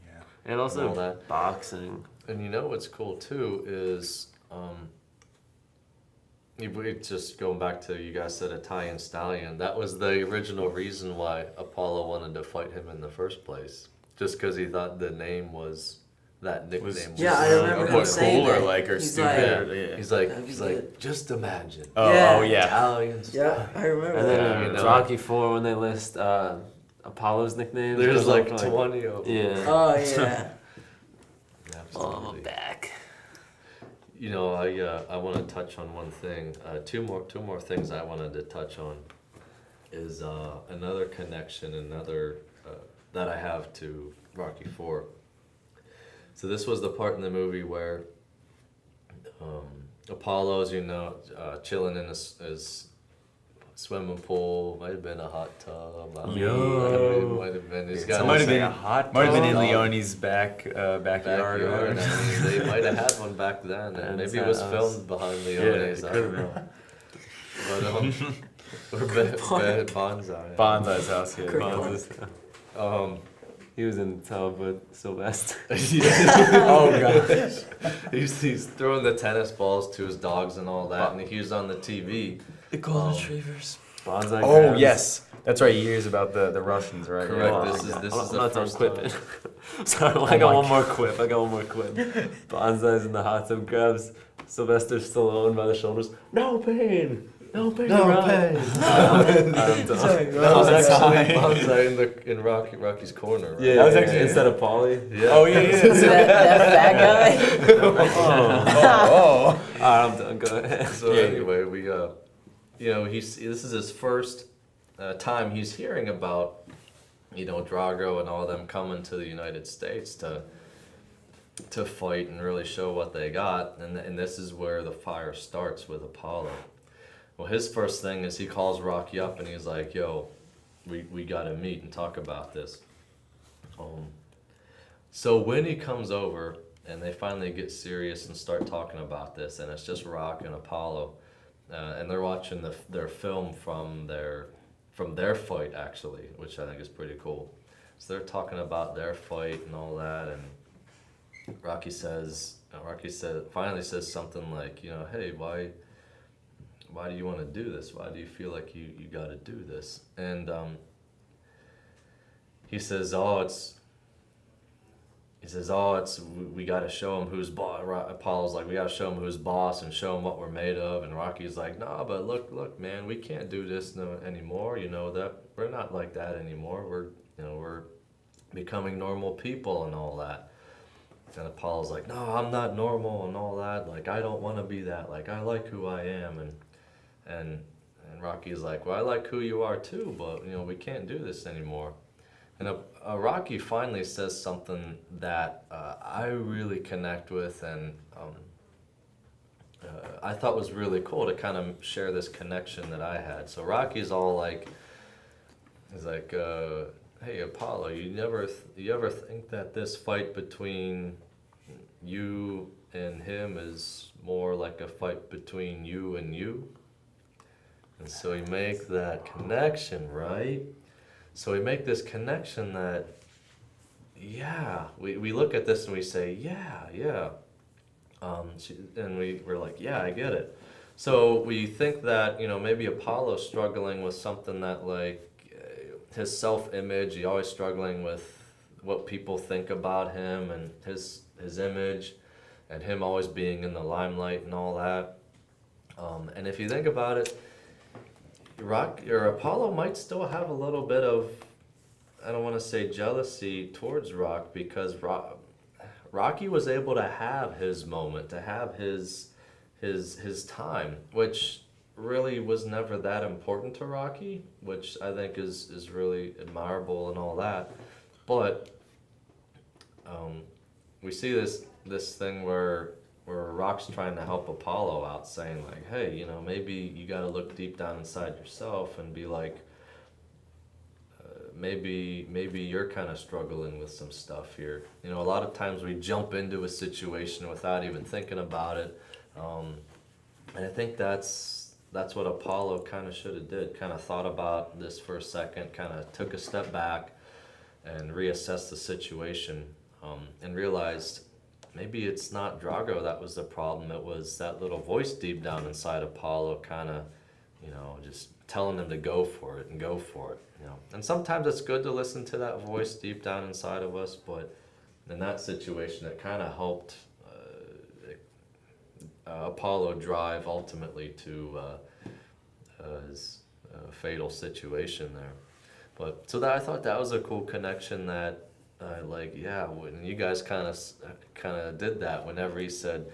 Speaker 5: Yeah.
Speaker 3: And also
Speaker 4: all that.
Speaker 3: boxing.
Speaker 4: And what's cool too is just going back to you guys said Italian Stallion. That was the original reason why Apollo wanted to fight him in the first place, just because he thought the name was that nickname. Was
Speaker 2: Yeah, I remember him
Speaker 1: what,
Speaker 2: saying
Speaker 1: cool or
Speaker 2: that.
Speaker 1: like or
Speaker 2: He's
Speaker 1: stupid?
Speaker 2: like-
Speaker 1: or, yeah.
Speaker 4: He's
Speaker 2: That'd be
Speaker 4: like
Speaker 2: good.
Speaker 4: just imagine
Speaker 1: Oh,
Speaker 2: Yeah.
Speaker 1: oh yeah.
Speaker 4: Italian Stallion.
Speaker 2: Yeah, I remember
Speaker 3: And
Speaker 2: that.
Speaker 3: then
Speaker 4: you know.
Speaker 3: Rocky 4 when they list Apollo's nicknames.
Speaker 4: There's
Speaker 3: goes
Speaker 4: like
Speaker 3: up
Speaker 4: 20 of them.
Speaker 3: Yeah.
Speaker 2: Oh yeah.
Speaker 4: Absolutely.
Speaker 3: back.
Speaker 4: I want to touch on one thing. Two more things I wanted to touch on is another connection, that I have to Rocky 4. So this was the part in the movie where Apollo's, chilling in his swimming pool. Might have been a hot tub. I mean, might have been. He's got
Speaker 1: It might have
Speaker 5: Say
Speaker 1: been
Speaker 5: a hot
Speaker 1: Might have been in
Speaker 4: dog.
Speaker 1: Leone's backyard.
Speaker 4: backyard.
Speaker 1: or
Speaker 4: I mean, they might have had one back then, and
Speaker 3: And
Speaker 4: maybe it was
Speaker 3: that
Speaker 4: filmed behind
Speaker 1: Yeah,
Speaker 4: Leone's.
Speaker 1: it
Speaker 4: I
Speaker 1: could
Speaker 4: don't
Speaker 1: have
Speaker 4: know.
Speaker 1: been.
Speaker 4: But Bonsai.
Speaker 1: Bonzai's house. Yeah.
Speaker 2: Great
Speaker 1: Bonzai's.
Speaker 3: He was in the tub with Sylvester.
Speaker 1: Oh gosh.
Speaker 4: He's throwing the tennis balls to his dogs and all that, and he was on the TV.
Speaker 2: The golden retrievers.
Speaker 3: Bonsai.
Speaker 1: Oh
Speaker 3: grabs-
Speaker 1: yes, that's right. He hears about the Russians, right?
Speaker 4: Correct.
Speaker 1: Yeah.
Speaker 4: This is
Speaker 3: I'm
Speaker 4: the
Speaker 3: not done
Speaker 4: first
Speaker 3: quipping.
Speaker 4: time.
Speaker 3: Sorry, I got one more quip. Bonsai's in the hot tub, grabs Sylvester Stallone by the shoulders. No pain. No pain.
Speaker 1: No
Speaker 3: around."
Speaker 1: pain.
Speaker 3: I'm done.
Speaker 4: That was actually
Speaker 1: Time.
Speaker 4: Bonsai in Rocky's corner. Right?
Speaker 3: Yeah,
Speaker 1: That was actually-
Speaker 3: instead of Paulie.
Speaker 4: Yeah.
Speaker 1: Oh yeah,
Speaker 2: Is
Speaker 1: yeah.
Speaker 2: that fat guy?
Speaker 1: Oh.
Speaker 3: Alright, I'm done. Go ahead.
Speaker 4: So
Speaker 1: Yeah.
Speaker 4: anyway, we this is his first time he's hearing about Drago and all them coming to the United States to fight and really show what they got, and this is where the fire starts with Apollo. Well, his first thing is he calls Rocky up and he's like, "Yo, we gotta meet and talk about this." So when he comes over and they finally get serious and start talking about this, and it's just Rock and Apollo, and they're watching their film from their fight actually, which I think is pretty cool. So they're talking about their fight and all that, and Rocky finally says something like, "Hey, why do you want to do this? Why do you feel like you got to do this?" And he says, we got to show him who's boss. Apollo's like, we got to show him who's boss and show him what we're made of. And Rocky's like, "Nah, but look, man, we can't do this anymore. That we're not like that anymore. We're becoming normal people and all that." And Apollo's like, "No, I'm not normal and all that. Like, I don't want to be that. Like, I like who I am." And And Rocky's like, well, I like who you are too, but we can't do this anymore. And Rocky finally says something that I really connect with, and I thought was really cool to kind of share this connection that I had. So Rocky's all like, he's like, hey Apollo, you ever think that this fight between you and him is more like a fight between you and you? And so we make that connection, right? So we make this connection that, yeah, we look at this and we say, yeah. And we're like, yeah, I get it. So we think that, maybe Apollo's struggling with something that, like, his self-image, he's always struggling with what people think about him and his image, and him always being in the limelight and all that. And if you think about it, Apollo might still have a little bit of, I don't want to say jealousy towards Rock, because Rocky was able to have his moment, to have his time, which really was never that important to Rocky, which I think is really admirable and all that. But we see this thing where Rock's trying to help Apollo out, saying like, hey, maybe you got to look deep down inside yourself and be like, maybe you're kind of struggling with some stuff here. A lot of times we jump into a situation without even thinking about it, and I think that's what Apollo kind of should have did. Kind of thought about this for a second, kind of took a step back and reassessed the situation, and realized maybe it's not Drago that was the problem. It was that little voice deep down inside Apollo, kind of, just telling him to go for it and go for it. And sometimes it's good to listen to that voice deep down inside of us, but in that situation, it kind of helped Apollo drive ultimately to his fatal situation there. But so that I thought that was a cool connection that. When you guys kind of did that, whenever he said,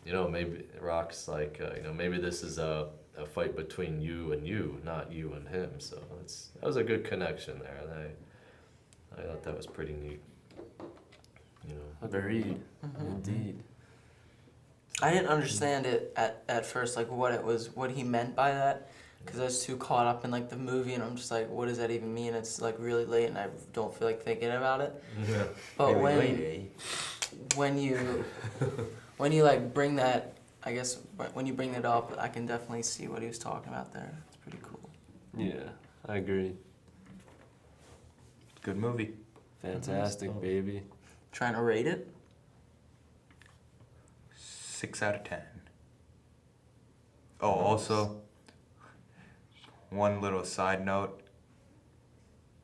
Speaker 4: maybe Rock's like, maybe this is a fight between you and you, not you and him. So that was a good connection there. And I thought that was pretty neat.
Speaker 3: Agreed. Indeed.
Speaker 2: I didn't understand it at first, like what he meant by that, because I was too caught up in like the movie, and I'm just like, what does that even mean? It's like really late, and I don't feel like thinking about it.
Speaker 4: Yeah.
Speaker 2: But when you like bring that, I guess when you bring it up, I can definitely see what he was talking about there. It's pretty cool.
Speaker 3: Yeah, I agree.
Speaker 5: Good movie.
Speaker 3: Fantastic, baby.
Speaker 2: Trying to rate it?
Speaker 5: 6 out of 10. Oh, also, one little side note.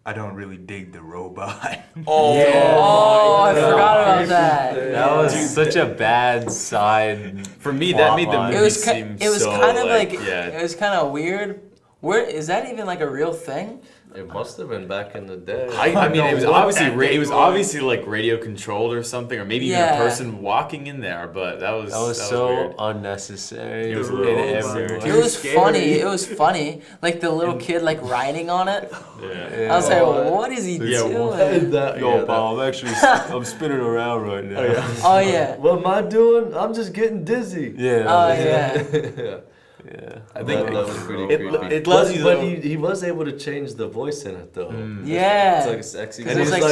Speaker 5: I don't really dig the robot.
Speaker 1: Oh,
Speaker 2: Oh, I forgot about that.
Speaker 3: That was such a bad side.
Speaker 1: For me, that made the
Speaker 3: Plotline.
Speaker 1: movie
Speaker 2: It was
Speaker 1: seem
Speaker 2: it was
Speaker 1: so
Speaker 2: kind of like
Speaker 1: yeah.
Speaker 2: it was kind of weird. Where is that even like a real thing?
Speaker 4: It must have been back in the day.
Speaker 1: I mean, it was
Speaker 5: what
Speaker 1: obviously
Speaker 5: that thing
Speaker 1: it was
Speaker 5: was.
Speaker 1: obviously like radio controlled or something, or maybe even
Speaker 2: Yeah.
Speaker 1: a person walking in there. But that was
Speaker 3: so
Speaker 1: weird.
Speaker 3: unnecessary.
Speaker 1: It was
Speaker 3: in
Speaker 1: real
Speaker 3: every
Speaker 1: weird.
Speaker 3: way.
Speaker 2: It was
Speaker 5: scary.
Speaker 2: funny. It was funny. Like the little kid like riding on it.
Speaker 1: Yeah.
Speaker 2: I was like, what is he
Speaker 1: Yeah,
Speaker 2: doing?
Speaker 3: I'm actually I'm spinning around right now.
Speaker 2: Oh yeah.
Speaker 4: What am I doing? I'm just getting dizzy.
Speaker 3: Yeah.
Speaker 2: Oh yeah.
Speaker 3: Yeah.
Speaker 1: I think
Speaker 4: that was pretty
Speaker 1: it
Speaker 4: creepy.
Speaker 1: it lets you
Speaker 4: but
Speaker 1: though.
Speaker 4: he was able to change the voice in it though.
Speaker 2: Yeah.
Speaker 3: It's like a sexy.
Speaker 2: And
Speaker 4: he's
Speaker 2: he's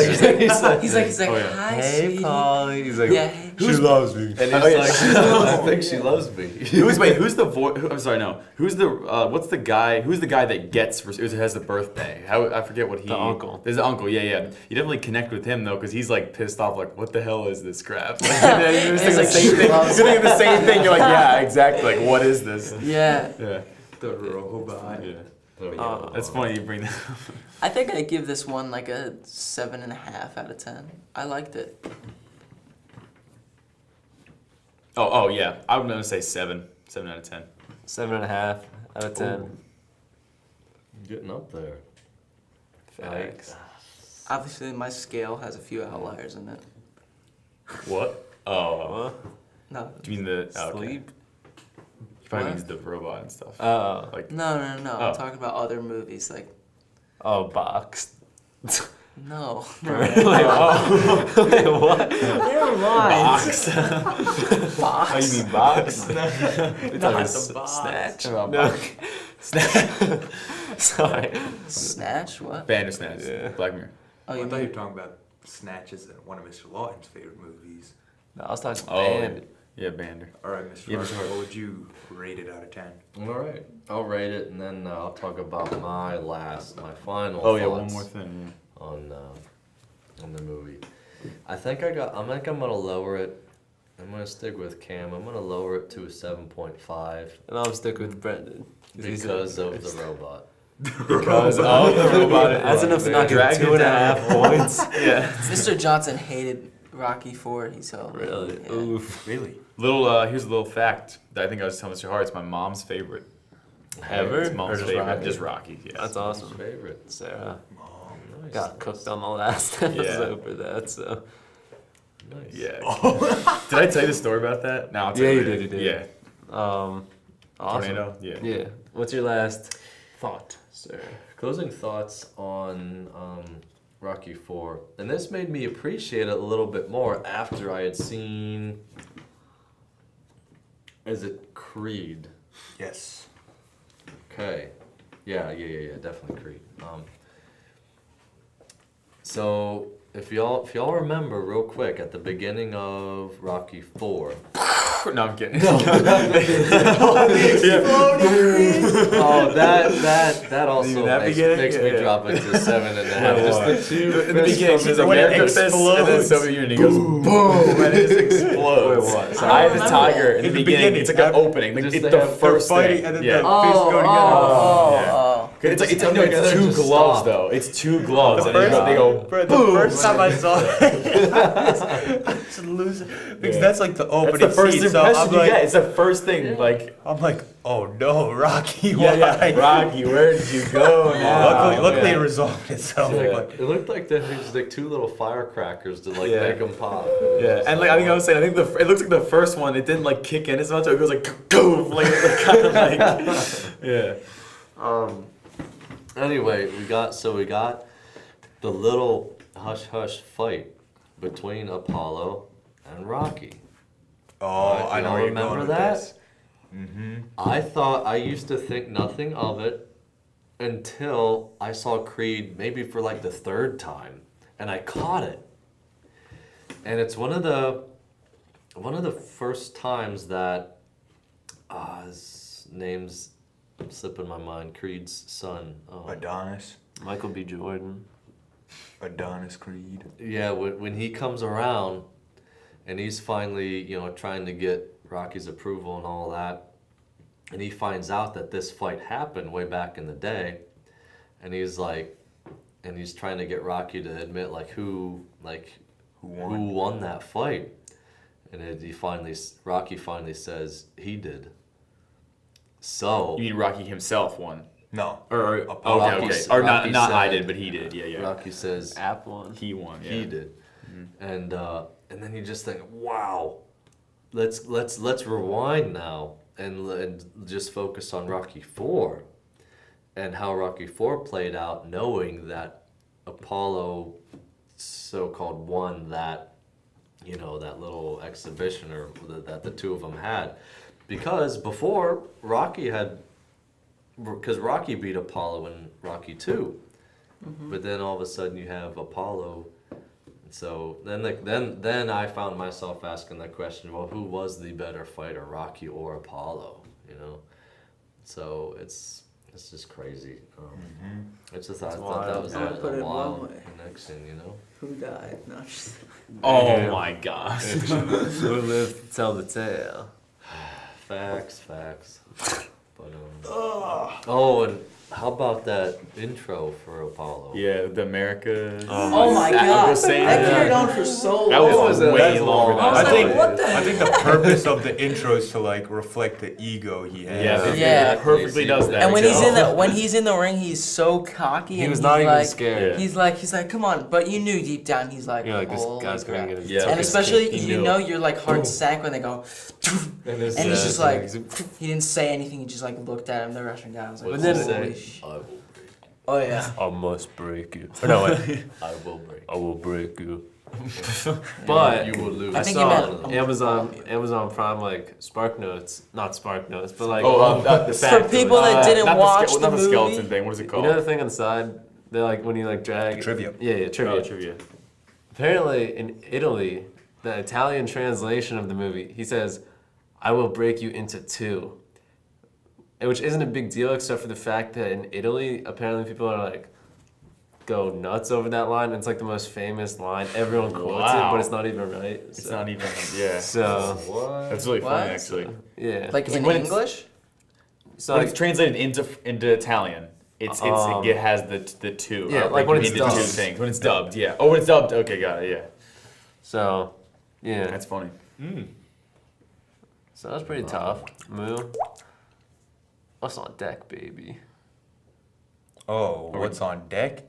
Speaker 4: like-
Speaker 2: he's like,
Speaker 1: Oh, yeah.
Speaker 2: hi,
Speaker 3: hey,
Speaker 2: sweetie.
Speaker 3: Paul. He's like,
Speaker 2: Yeah.
Speaker 3: she loves me.
Speaker 4: And he's
Speaker 1: Oh, yeah.
Speaker 4: like, I think she loves me.
Speaker 1: Who's the voice? I'm sorry, no. Who's the what's the guy? Who's the guy that has the birthday? I forget what he.
Speaker 3: The uncle.
Speaker 1: There's the uncle. Yeah. You definitely connect with him though, because he's like pissed off. Like, what the hell is this crap? Like, you're
Speaker 2: He's
Speaker 1: thinking the
Speaker 2: like,
Speaker 1: same
Speaker 2: she
Speaker 1: thing.
Speaker 2: loves
Speaker 1: You're thinking the same thing. You're like, yeah, exactly. Like, what is this?
Speaker 2: Yeah.
Speaker 1: Yeah.
Speaker 5: The robot.
Speaker 1: Yeah. That's funny you bring that up.
Speaker 2: I think I give this one like a 7.5 out of 10. I liked it.
Speaker 1: Oh yeah. I'm gonna say 7. 7 out of 10.
Speaker 3: 7.5 out of 10.
Speaker 4: Getting up there.
Speaker 3: Facts.
Speaker 2: Obviously, my scale has a few outliers in it.
Speaker 1: What? Oh.
Speaker 3: What?
Speaker 2: No.
Speaker 1: Do you mean the okay.
Speaker 3: Sleep.
Speaker 1: Probably
Speaker 2: What?
Speaker 1: means the robot and stuff. Like
Speaker 2: No.
Speaker 1: Oh.
Speaker 2: I'm talking about other movies. Like,
Speaker 3: Oh, box.
Speaker 2: no.
Speaker 3: Wait, what?
Speaker 2: Never mind.
Speaker 1: box.
Speaker 2: Box.
Speaker 1: Oh, you mean box?
Speaker 3: We're talking
Speaker 2: the box.
Speaker 3: snatch.
Speaker 1: About
Speaker 3: No.
Speaker 1: box.
Speaker 3: Sorry.
Speaker 2: Snatch? What?
Speaker 1: Bandersnatch.
Speaker 3: Yeah.
Speaker 1: Black Mirror.
Speaker 2: Oh,
Speaker 5: I
Speaker 2: you
Speaker 5: thought you
Speaker 2: mean
Speaker 5: were talking about Snatch is one of Mr. Lawton's favorite movies.
Speaker 3: No, I was talking
Speaker 1: Oh,
Speaker 3: band.
Speaker 1: yeah, Bander.
Speaker 5: All right, Mr.
Speaker 1: Yeah,
Speaker 5: Hart,
Speaker 1: Mr. Hart.
Speaker 5: what would you rate it out of 10?
Speaker 4: All right, I'll rate it, and then I'll talk about my final.
Speaker 1: Oh yeah, one
Speaker 4: thoughts
Speaker 1: more thing.
Speaker 4: on the movie. I think I'm gonna lower it. I'm gonna stick with Cam. I'm gonna lower it to a 7.5
Speaker 3: And I'll stick with Brendan.
Speaker 4: because of the robot.
Speaker 1: Because of the robot.
Speaker 3: That's enough to knock it
Speaker 1: Dragged it
Speaker 3: 2.5 points.
Speaker 1: Yeah.
Speaker 2: Mr. Johnson hated Rocky 4. He told me.
Speaker 3: Really?
Speaker 2: Yeah.
Speaker 3: Oof.
Speaker 5: Really?
Speaker 1: Here's a little fact that I think I was telling Mr. Hart. It's my mom's favorite.
Speaker 3: Ever?
Speaker 1: It's mom's
Speaker 3: Or just
Speaker 1: favorite.
Speaker 3: Rocky?
Speaker 1: Just Rocky. Yeah.
Speaker 3: That's awesome.
Speaker 4: Favorite.
Speaker 3: Sarah
Speaker 4: Nice.
Speaker 3: got cooked on the last episode for that, so.
Speaker 4: Nice.
Speaker 1: Yeah. Did I tell you the story about that? No, I'll tell
Speaker 3: Yeah, you
Speaker 1: later.
Speaker 3: did, you did.
Speaker 1: Yeah.
Speaker 3: Awesome.
Speaker 1: Tornado. Yeah.
Speaker 3: Yeah. What's your last thought, sir?
Speaker 4: Closing thoughts on Rocky 4. And this made me appreciate it a little bit more after I had seen. Is it Creed?
Speaker 5: Yes.
Speaker 4: Okay. Yeah, definitely Creed. So if y'all remember real quick at the beginning of Rocky 4.
Speaker 1: No, I'm kidding.
Speaker 4: Oh, that also
Speaker 1: That
Speaker 4: makes
Speaker 1: beginning?
Speaker 4: me
Speaker 1: Yeah.
Speaker 4: drop it to 7.5. Just the two
Speaker 1: In the beginning,
Speaker 4: fists
Speaker 1: there's
Speaker 4: from
Speaker 1: a
Speaker 4: the
Speaker 1: American
Speaker 4: beginning.
Speaker 1: fist, and then Soviet Union. He goes boom, and it just explodes.
Speaker 4: Wait, what?
Speaker 1: So I have the
Speaker 2: remember
Speaker 1: tiger
Speaker 2: that.
Speaker 1: in the beginning. It's like an opening. Like,
Speaker 4: Just
Speaker 1: it's
Speaker 4: they
Speaker 1: the
Speaker 4: have-
Speaker 1: first
Speaker 5: fighting,
Speaker 1: thing.
Speaker 5: and then
Speaker 1: Yeah.
Speaker 5: the fists go together.
Speaker 1: Yeah. It's like
Speaker 4: No, it doesn't
Speaker 1: two
Speaker 4: just
Speaker 1: gloves
Speaker 4: stop.
Speaker 1: though. It's two gloves,
Speaker 5: The
Speaker 1: and they
Speaker 5: first,
Speaker 1: go
Speaker 5: bro, the first time I saw it, I just lose it. Because
Speaker 1: Yeah.
Speaker 5: that's like the
Speaker 1: That's
Speaker 5: opening
Speaker 1: the first
Speaker 5: scene.
Speaker 1: impression
Speaker 5: So I'm
Speaker 1: you
Speaker 5: like,
Speaker 1: get. It's the first thing. Like,
Speaker 5: I'm like, oh no, Rocky,
Speaker 1: yeah,
Speaker 5: why?
Speaker 1: Rocky, where did you go now?
Speaker 5: Luckily
Speaker 1: Yeah.
Speaker 5: it resolved itself.
Speaker 1: Yeah.
Speaker 5: Like,
Speaker 4: It looked like there was like two little firecrackers to like
Speaker 1: Yeah.
Speaker 4: make them pop.
Speaker 1: Yeah, and like I think I was saying, I think it looks like the first one. It didn't like kick in as much. It goes like boom, like kind of like yeah.
Speaker 4: Anyway, we got the little hush hush fight between Apollo and Rocky.
Speaker 5: oh, I know
Speaker 4: y'all
Speaker 5: where you're
Speaker 4: remember
Speaker 5: going with
Speaker 4: that?
Speaker 5: this.
Speaker 4: I used to think nothing of it until I saw Creed maybe for like the third time, and I caught it. And it's one of the first times that his name's slipping my mind. Creed's son.
Speaker 5: Adonis.
Speaker 3: Michael B. Jordan.
Speaker 5: Adonis Creed.
Speaker 4: Yeah, when he comes around, and he's finally trying to get Rocky's approval and all that, and he finds out that this fight happened way back in the day, and he's trying to get Rocky to admit who won that fight, and Rocky finally says he did. So
Speaker 1: You mean Rocky himself won?
Speaker 5: No.
Speaker 1: Or
Speaker 5: Apollo.
Speaker 1: okay,
Speaker 4: Rocky
Speaker 1: okay.
Speaker 4: s-
Speaker 1: Or
Speaker 4: Rocky
Speaker 1: not I
Speaker 4: said-
Speaker 1: did, but he did. Yeah, yeah.
Speaker 4: Rocky says
Speaker 3: App one.
Speaker 1: He won. Yeah.
Speaker 4: he did, and then you just think, wow, let's rewind now and just focus on Rocky 4 and how Rocky 4 played out, knowing that Apollo so-called won that that little exhibition or that the two of them had, because before because Rocky beat Apollo in Rocky 2. But then all of a sudden you have Apollo. So then I found myself asking that question, well, who was the better fighter, Rocky or Apollo? So it's just crazy. I just thought that was
Speaker 2: wild. Put
Speaker 4: a
Speaker 2: it
Speaker 4: wild
Speaker 2: one way.
Speaker 4: connection,
Speaker 2: Who died? No, just...
Speaker 1: Oh my gosh.
Speaker 3: Who lived to tell the tale?
Speaker 4: Facts. But How about that intro for Apollo?
Speaker 1: Yeah, the America.
Speaker 2: Oh my
Speaker 1: I
Speaker 2: god,
Speaker 1: was saying
Speaker 2: that
Speaker 1: that.
Speaker 2: carried on for so
Speaker 1: That
Speaker 2: long.
Speaker 1: was
Speaker 4: It was
Speaker 1: way
Speaker 4: that's
Speaker 1: longer than
Speaker 4: long.
Speaker 2: I was
Speaker 1: I
Speaker 2: like,
Speaker 1: think.
Speaker 2: what the
Speaker 5: I think the purpose of the intro is to like reflect the ego he has.
Speaker 1: Yeah,
Speaker 2: Yeah.
Speaker 1: it perfectly does that.
Speaker 2: And when he's in
Speaker 1: the
Speaker 2: when he's in the ring, he's so cocky.
Speaker 3: He
Speaker 2: and
Speaker 3: was
Speaker 2: he's
Speaker 3: not even
Speaker 2: like,
Speaker 3: scared.
Speaker 2: He's like, come on. But you knew deep down, he's like,
Speaker 3: You're like, this
Speaker 2: holy
Speaker 3: guy's gonna
Speaker 2: crap.
Speaker 3: get his
Speaker 1: Yeah.
Speaker 3: took
Speaker 2: And
Speaker 3: his
Speaker 2: especially,
Speaker 1: he
Speaker 2: you
Speaker 1: knew.
Speaker 2: know, your like heart sank when they go,
Speaker 4: And
Speaker 2: and he's just like,
Speaker 3: he's-
Speaker 2: he didn't say anything. He just like looked at him. The Russian guy was like,
Speaker 4: What's
Speaker 3: But
Speaker 4: he
Speaker 3: then-
Speaker 2: holy
Speaker 4: say?
Speaker 2: sh-.
Speaker 4: I will
Speaker 2: Oh yeah.
Speaker 3: I must break you. Or no, wait.
Speaker 4: I will break.
Speaker 3: I will break you. But
Speaker 4: You will lose.
Speaker 2: I
Speaker 3: I
Speaker 2: think he
Speaker 3: saw
Speaker 2: meant-
Speaker 3: on Amazon Prime like Spark Notes, not Spark Notes, but like
Speaker 1: the fact
Speaker 2: people that didn't
Speaker 1: not
Speaker 2: watch
Speaker 1: not
Speaker 2: the
Speaker 1: the skeleton
Speaker 2: movie.
Speaker 1: thing. What is it
Speaker 3: you
Speaker 1: called?
Speaker 3: know the thing on the side. They're like when you like drag
Speaker 5: Trivia.
Speaker 3: Yeah, trivia.
Speaker 1: Oh, trivia.
Speaker 3: Apparently in Italy, the Italian translation of the movie, he says, "I will break you into two," which isn't a big deal except for the fact that in Italy, apparently people are like go nuts over that line. It's like the most famous line. Everyone quotes it,
Speaker 1: Wow.
Speaker 3: but it's not even right.
Speaker 1: It's not even. Yeah.
Speaker 3: So
Speaker 4: What?
Speaker 1: That's really funny,
Speaker 2: What?
Speaker 1: actually.
Speaker 3: yeah.
Speaker 2: Like in
Speaker 1: when it's-
Speaker 2: English?
Speaker 3: so
Speaker 1: When
Speaker 3: like,
Speaker 1: it's translated into Italian, it has the two.
Speaker 3: Yeah,
Speaker 1: I'll
Speaker 3: like
Speaker 1: break
Speaker 3: when
Speaker 1: you
Speaker 3: it's
Speaker 1: into two
Speaker 3: dubbed.
Speaker 1: things. When it's dubbed, yeah. Oh, when it's dubbed. Okay, got it. Yeah.
Speaker 3: so yeah.
Speaker 1: That's funny.
Speaker 3: So that's pretty tough. Moo. What's on deck, baby?
Speaker 5: Oh, what's on deck?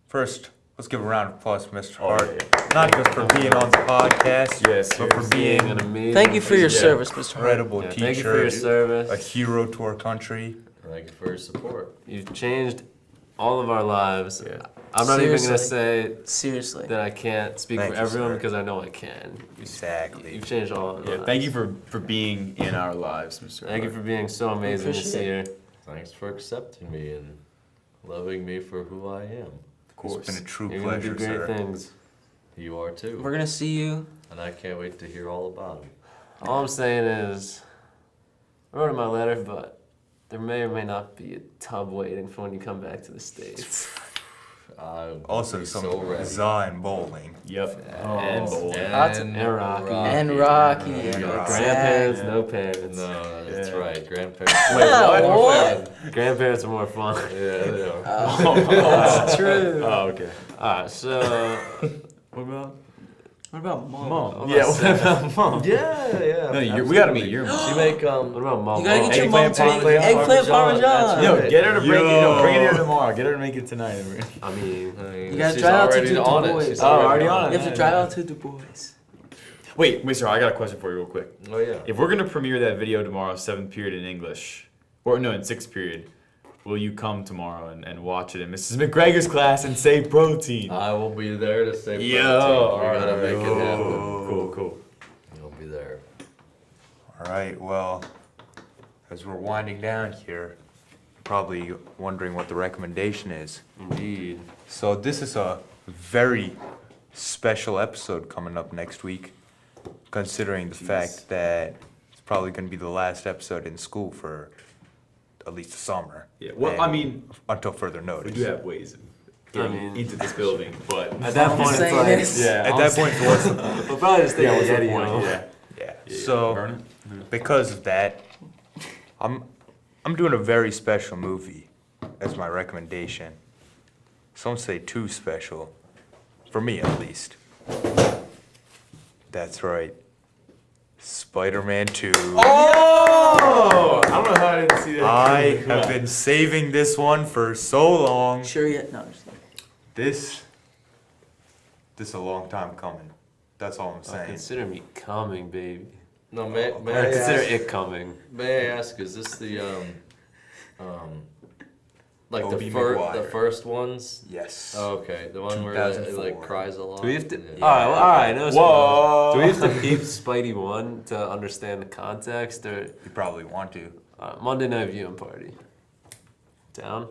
Speaker 5: First, let's give a round of applause to Mr.
Speaker 1: Oh,
Speaker 5: Hart. Not just for being on the podcast,
Speaker 1: Yes,
Speaker 5: but for being
Speaker 3: an amazing.
Speaker 2: Thank you for your
Speaker 1: Yeah.
Speaker 2: service, Mr. Hart.
Speaker 5: incredible
Speaker 3: Yeah,
Speaker 5: teacher,
Speaker 3: thank you for your
Speaker 5: a
Speaker 3: service.
Speaker 5: hero to our country.
Speaker 4: Thank you for your support.
Speaker 3: You've changed all of our lives.
Speaker 1: Yeah.
Speaker 3: I'm not even gonna
Speaker 2: Seriously.
Speaker 3: say
Speaker 2: Seriously.
Speaker 3: that I can't speak
Speaker 5: Thank
Speaker 3: for
Speaker 5: you,
Speaker 3: everyone
Speaker 5: sir.
Speaker 3: because I know I can.
Speaker 5: Exactly.
Speaker 3: You've changed all of our
Speaker 1: Yeah.
Speaker 3: lives.
Speaker 1: Thank you for being in our lives, Mr.
Speaker 3: Thank you
Speaker 1: Hart.
Speaker 3: for being so amazing this
Speaker 2: Appreciate
Speaker 3: year.
Speaker 4: Thanks for accepting me and loving me for who I am.
Speaker 1: Of course.
Speaker 5: It's been a true
Speaker 3: You're gonna
Speaker 5: pleasure,
Speaker 3: do great
Speaker 5: sir.
Speaker 3: things.
Speaker 4: You are too.
Speaker 2: We're gonna see you.
Speaker 4: And I can't wait to hear all about them.
Speaker 3: All I'm saying is, I wrote in my letter, but there may or may not be a tub waiting for when you come back to the States.
Speaker 5: Also,
Speaker 4: be
Speaker 5: some
Speaker 4: so ready.
Speaker 5: za and bowling.
Speaker 1: Yep.
Speaker 3: Oh.
Speaker 1: And bowling.
Speaker 3: And Rocky.
Speaker 2: And Rocky.
Speaker 5: And Rocky.
Speaker 3: Grandparents,
Speaker 1: Yeah.
Speaker 3: no parents.
Speaker 4: No, that's
Speaker 1: Yeah.
Speaker 4: right. Grandparents.
Speaker 1: Wait, what?
Speaker 2: What?
Speaker 3: Grandparents are more fun.
Speaker 4: Yeah, they are.
Speaker 2: That's true.
Speaker 1: Oh, okay.
Speaker 3: Alright, so
Speaker 1: What about
Speaker 2: What about mom?
Speaker 1: mom?
Speaker 3: I'm
Speaker 1: Yeah.
Speaker 3: not
Speaker 1: What
Speaker 3: saying-
Speaker 1: about mom?
Speaker 4: Yeah.
Speaker 1: No, we gotta meet your mom.
Speaker 4: She make
Speaker 3: what about mom?
Speaker 2: You gotta get your
Speaker 1: Eggplant
Speaker 2: mom to make
Speaker 1: parmesan.
Speaker 2: eggplant parmesan.
Speaker 4: That's
Speaker 1: Yo,
Speaker 4: right.
Speaker 1: get her to bring it.
Speaker 5: Yo.
Speaker 1: Bring it here tomorrow. Get her to make it tonight.
Speaker 3: I mean,
Speaker 2: You gotta
Speaker 4: she's
Speaker 2: drive out to
Speaker 4: already
Speaker 2: Du
Speaker 4: on it.
Speaker 2: Bois.
Speaker 4: She's
Speaker 2: Oh,
Speaker 1: already on
Speaker 2: You
Speaker 1: it.
Speaker 2: have to drive out to Du Bois.
Speaker 1: Wait, Mr. Hart, I got a question for you real quick.
Speaker 4: Oh yeah.
Speaker 1: If we're gonna premiere that video tomorrow, 7th period in English, or no, in 6th period, will you come tomorrow and watch it in Mrs. McGregor's class and say protein?
Speaker 4: I will be there to say
Speaker 1: Yo,
Speaker 4: we're gonna make it happen.
Speaker 1: Cool.
Speaker 4: You'll be there.
Speaker 5: All right, well, as we're winding down here, probably wondering what the recommendation is.
Speaker 3: indeed.
Speaker 5: So this is a very special episode coming up next week, considering the fact that it's probably going to be the last episode in school for at least the summer.
Speaker 1: Yeah. Well,
Speaker 5: And
Speaker 1: I mean,
Speaker 5: until further
Speaker 1: we
Speaker 5: notice.
Speaker 1: do have ways of getting
Speaker 3: I mean-
Speaker 1: into this building, but
Speaker 3: At that point, it's
Speaker 2: saying
Speaker 3: like,
Speaker 2: is-
Speaker 1: yeah.
Speaker 5: At that point, what's
Speaker 3: we'll probably just take
Speaker 1: yeah,
Speaker 3: a
Speaker 1: what's the
Speaker 3: Yeti
Speaker 1: point?
Speaker 3: home.
Speaker 1: Yeah.
Speaker 5: yeah. So
Speaker 1: Burn it?
Speaker 5: because of that, I'm doing a very special movie as my recommendation. Some say too special, for me at least. That's right. Spider-Man 2.
Speaker 1: Oh! I don't know how I didn't see that.
Speaker 5: I have been saving this one for so long.
Speaker 2: Sure yet? No. Just
Speaker 5: This is a long time coming. That's all I'm
Speaker 3: Oh,
Speaker 5: saying.
Speaker 3: consider me coming, baby.
Speaker 4: No, may
Speaker 3: Or
Speaker 4: I
Speaker 3: consider
Speaker 4: ask,
Speaker 3: it coming.
Speaker 4: may I ask, is this the like
Speaker 5: Tobey
Speaker 4: the
Speaker 5: Maguire.
Speaker 4: first ones?
Speaker 5: Yes.
Speaker 4: Oh, okay, the one where it
Speaker 5: 2004.
Speaker 4: like cries a lot.
Speaker 3: Do we have to?
Speaker 4: Yeah.
Speaker 3: All right, no
Speaker 1: Whoa.
Speaker 3: spoilers. Do we have to peep Spidey 1 to understand the context, or
Speaker 5: You probably want to.
Speaker 3: Monday night viewing party? Down?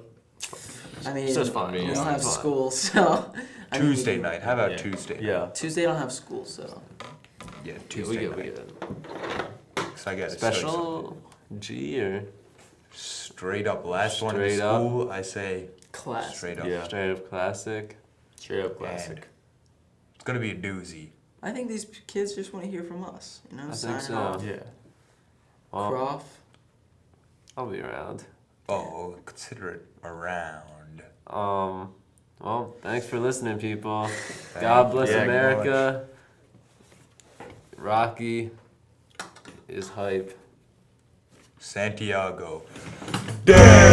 Speaker 2: I mean,
Speaker 3: It's just fine.
Speaker 2: we
Speaker 4: It's
Speaker 2: don't have
Speaker 3: fine.
Speaker 2: school, so. I mean,
Speaker 5: Tuesday night. How about
Speaker 1: Yeah.
Speaker 5: Tuesday?
Speaker 1: Yeah.
Speaker 2: Tuesday I don't have school, so.
Speaker 5: Yeah,
Speaker 3: Yeah,
Speaker 5: Tuesday
Speaker 3: we
Speaker 5: night.
Speaker 3: get
Speaker 5: 'Cause I gotta study something.
Speaker 3: special G or
Speaker 5: Straight up, last one in
Speaker 3: Straight up.
Speaker 5: school, I say
Speaker 2: Class.
Speaker 5: straight up.
Speaker 1: Yeah.
Speaker 3: straight up classic.
Speaker 1: Straight up
Speaker 5: And
Speaker 1: classic.
Speaker 5: it's gonna be a doozy.
Speaker 2: I think these kids just want to hear from us. You know,
Speaker 3: I think
Speaker 2: signing
Speaker 3: so.
Speaker 2: off.
Speaker 1: Yeah.
Speaker 3: Well,
Speaker 2: Croft.
Speaker 3: I'll be around.
Speaker 5: Oh, consider it around.
Speaker 3: Well, thanks for listening, people. God bless
Speaker 1: Yeah,
Speaker 3: America. Rocky is hype.
Speaker 5: Santiago. Damn!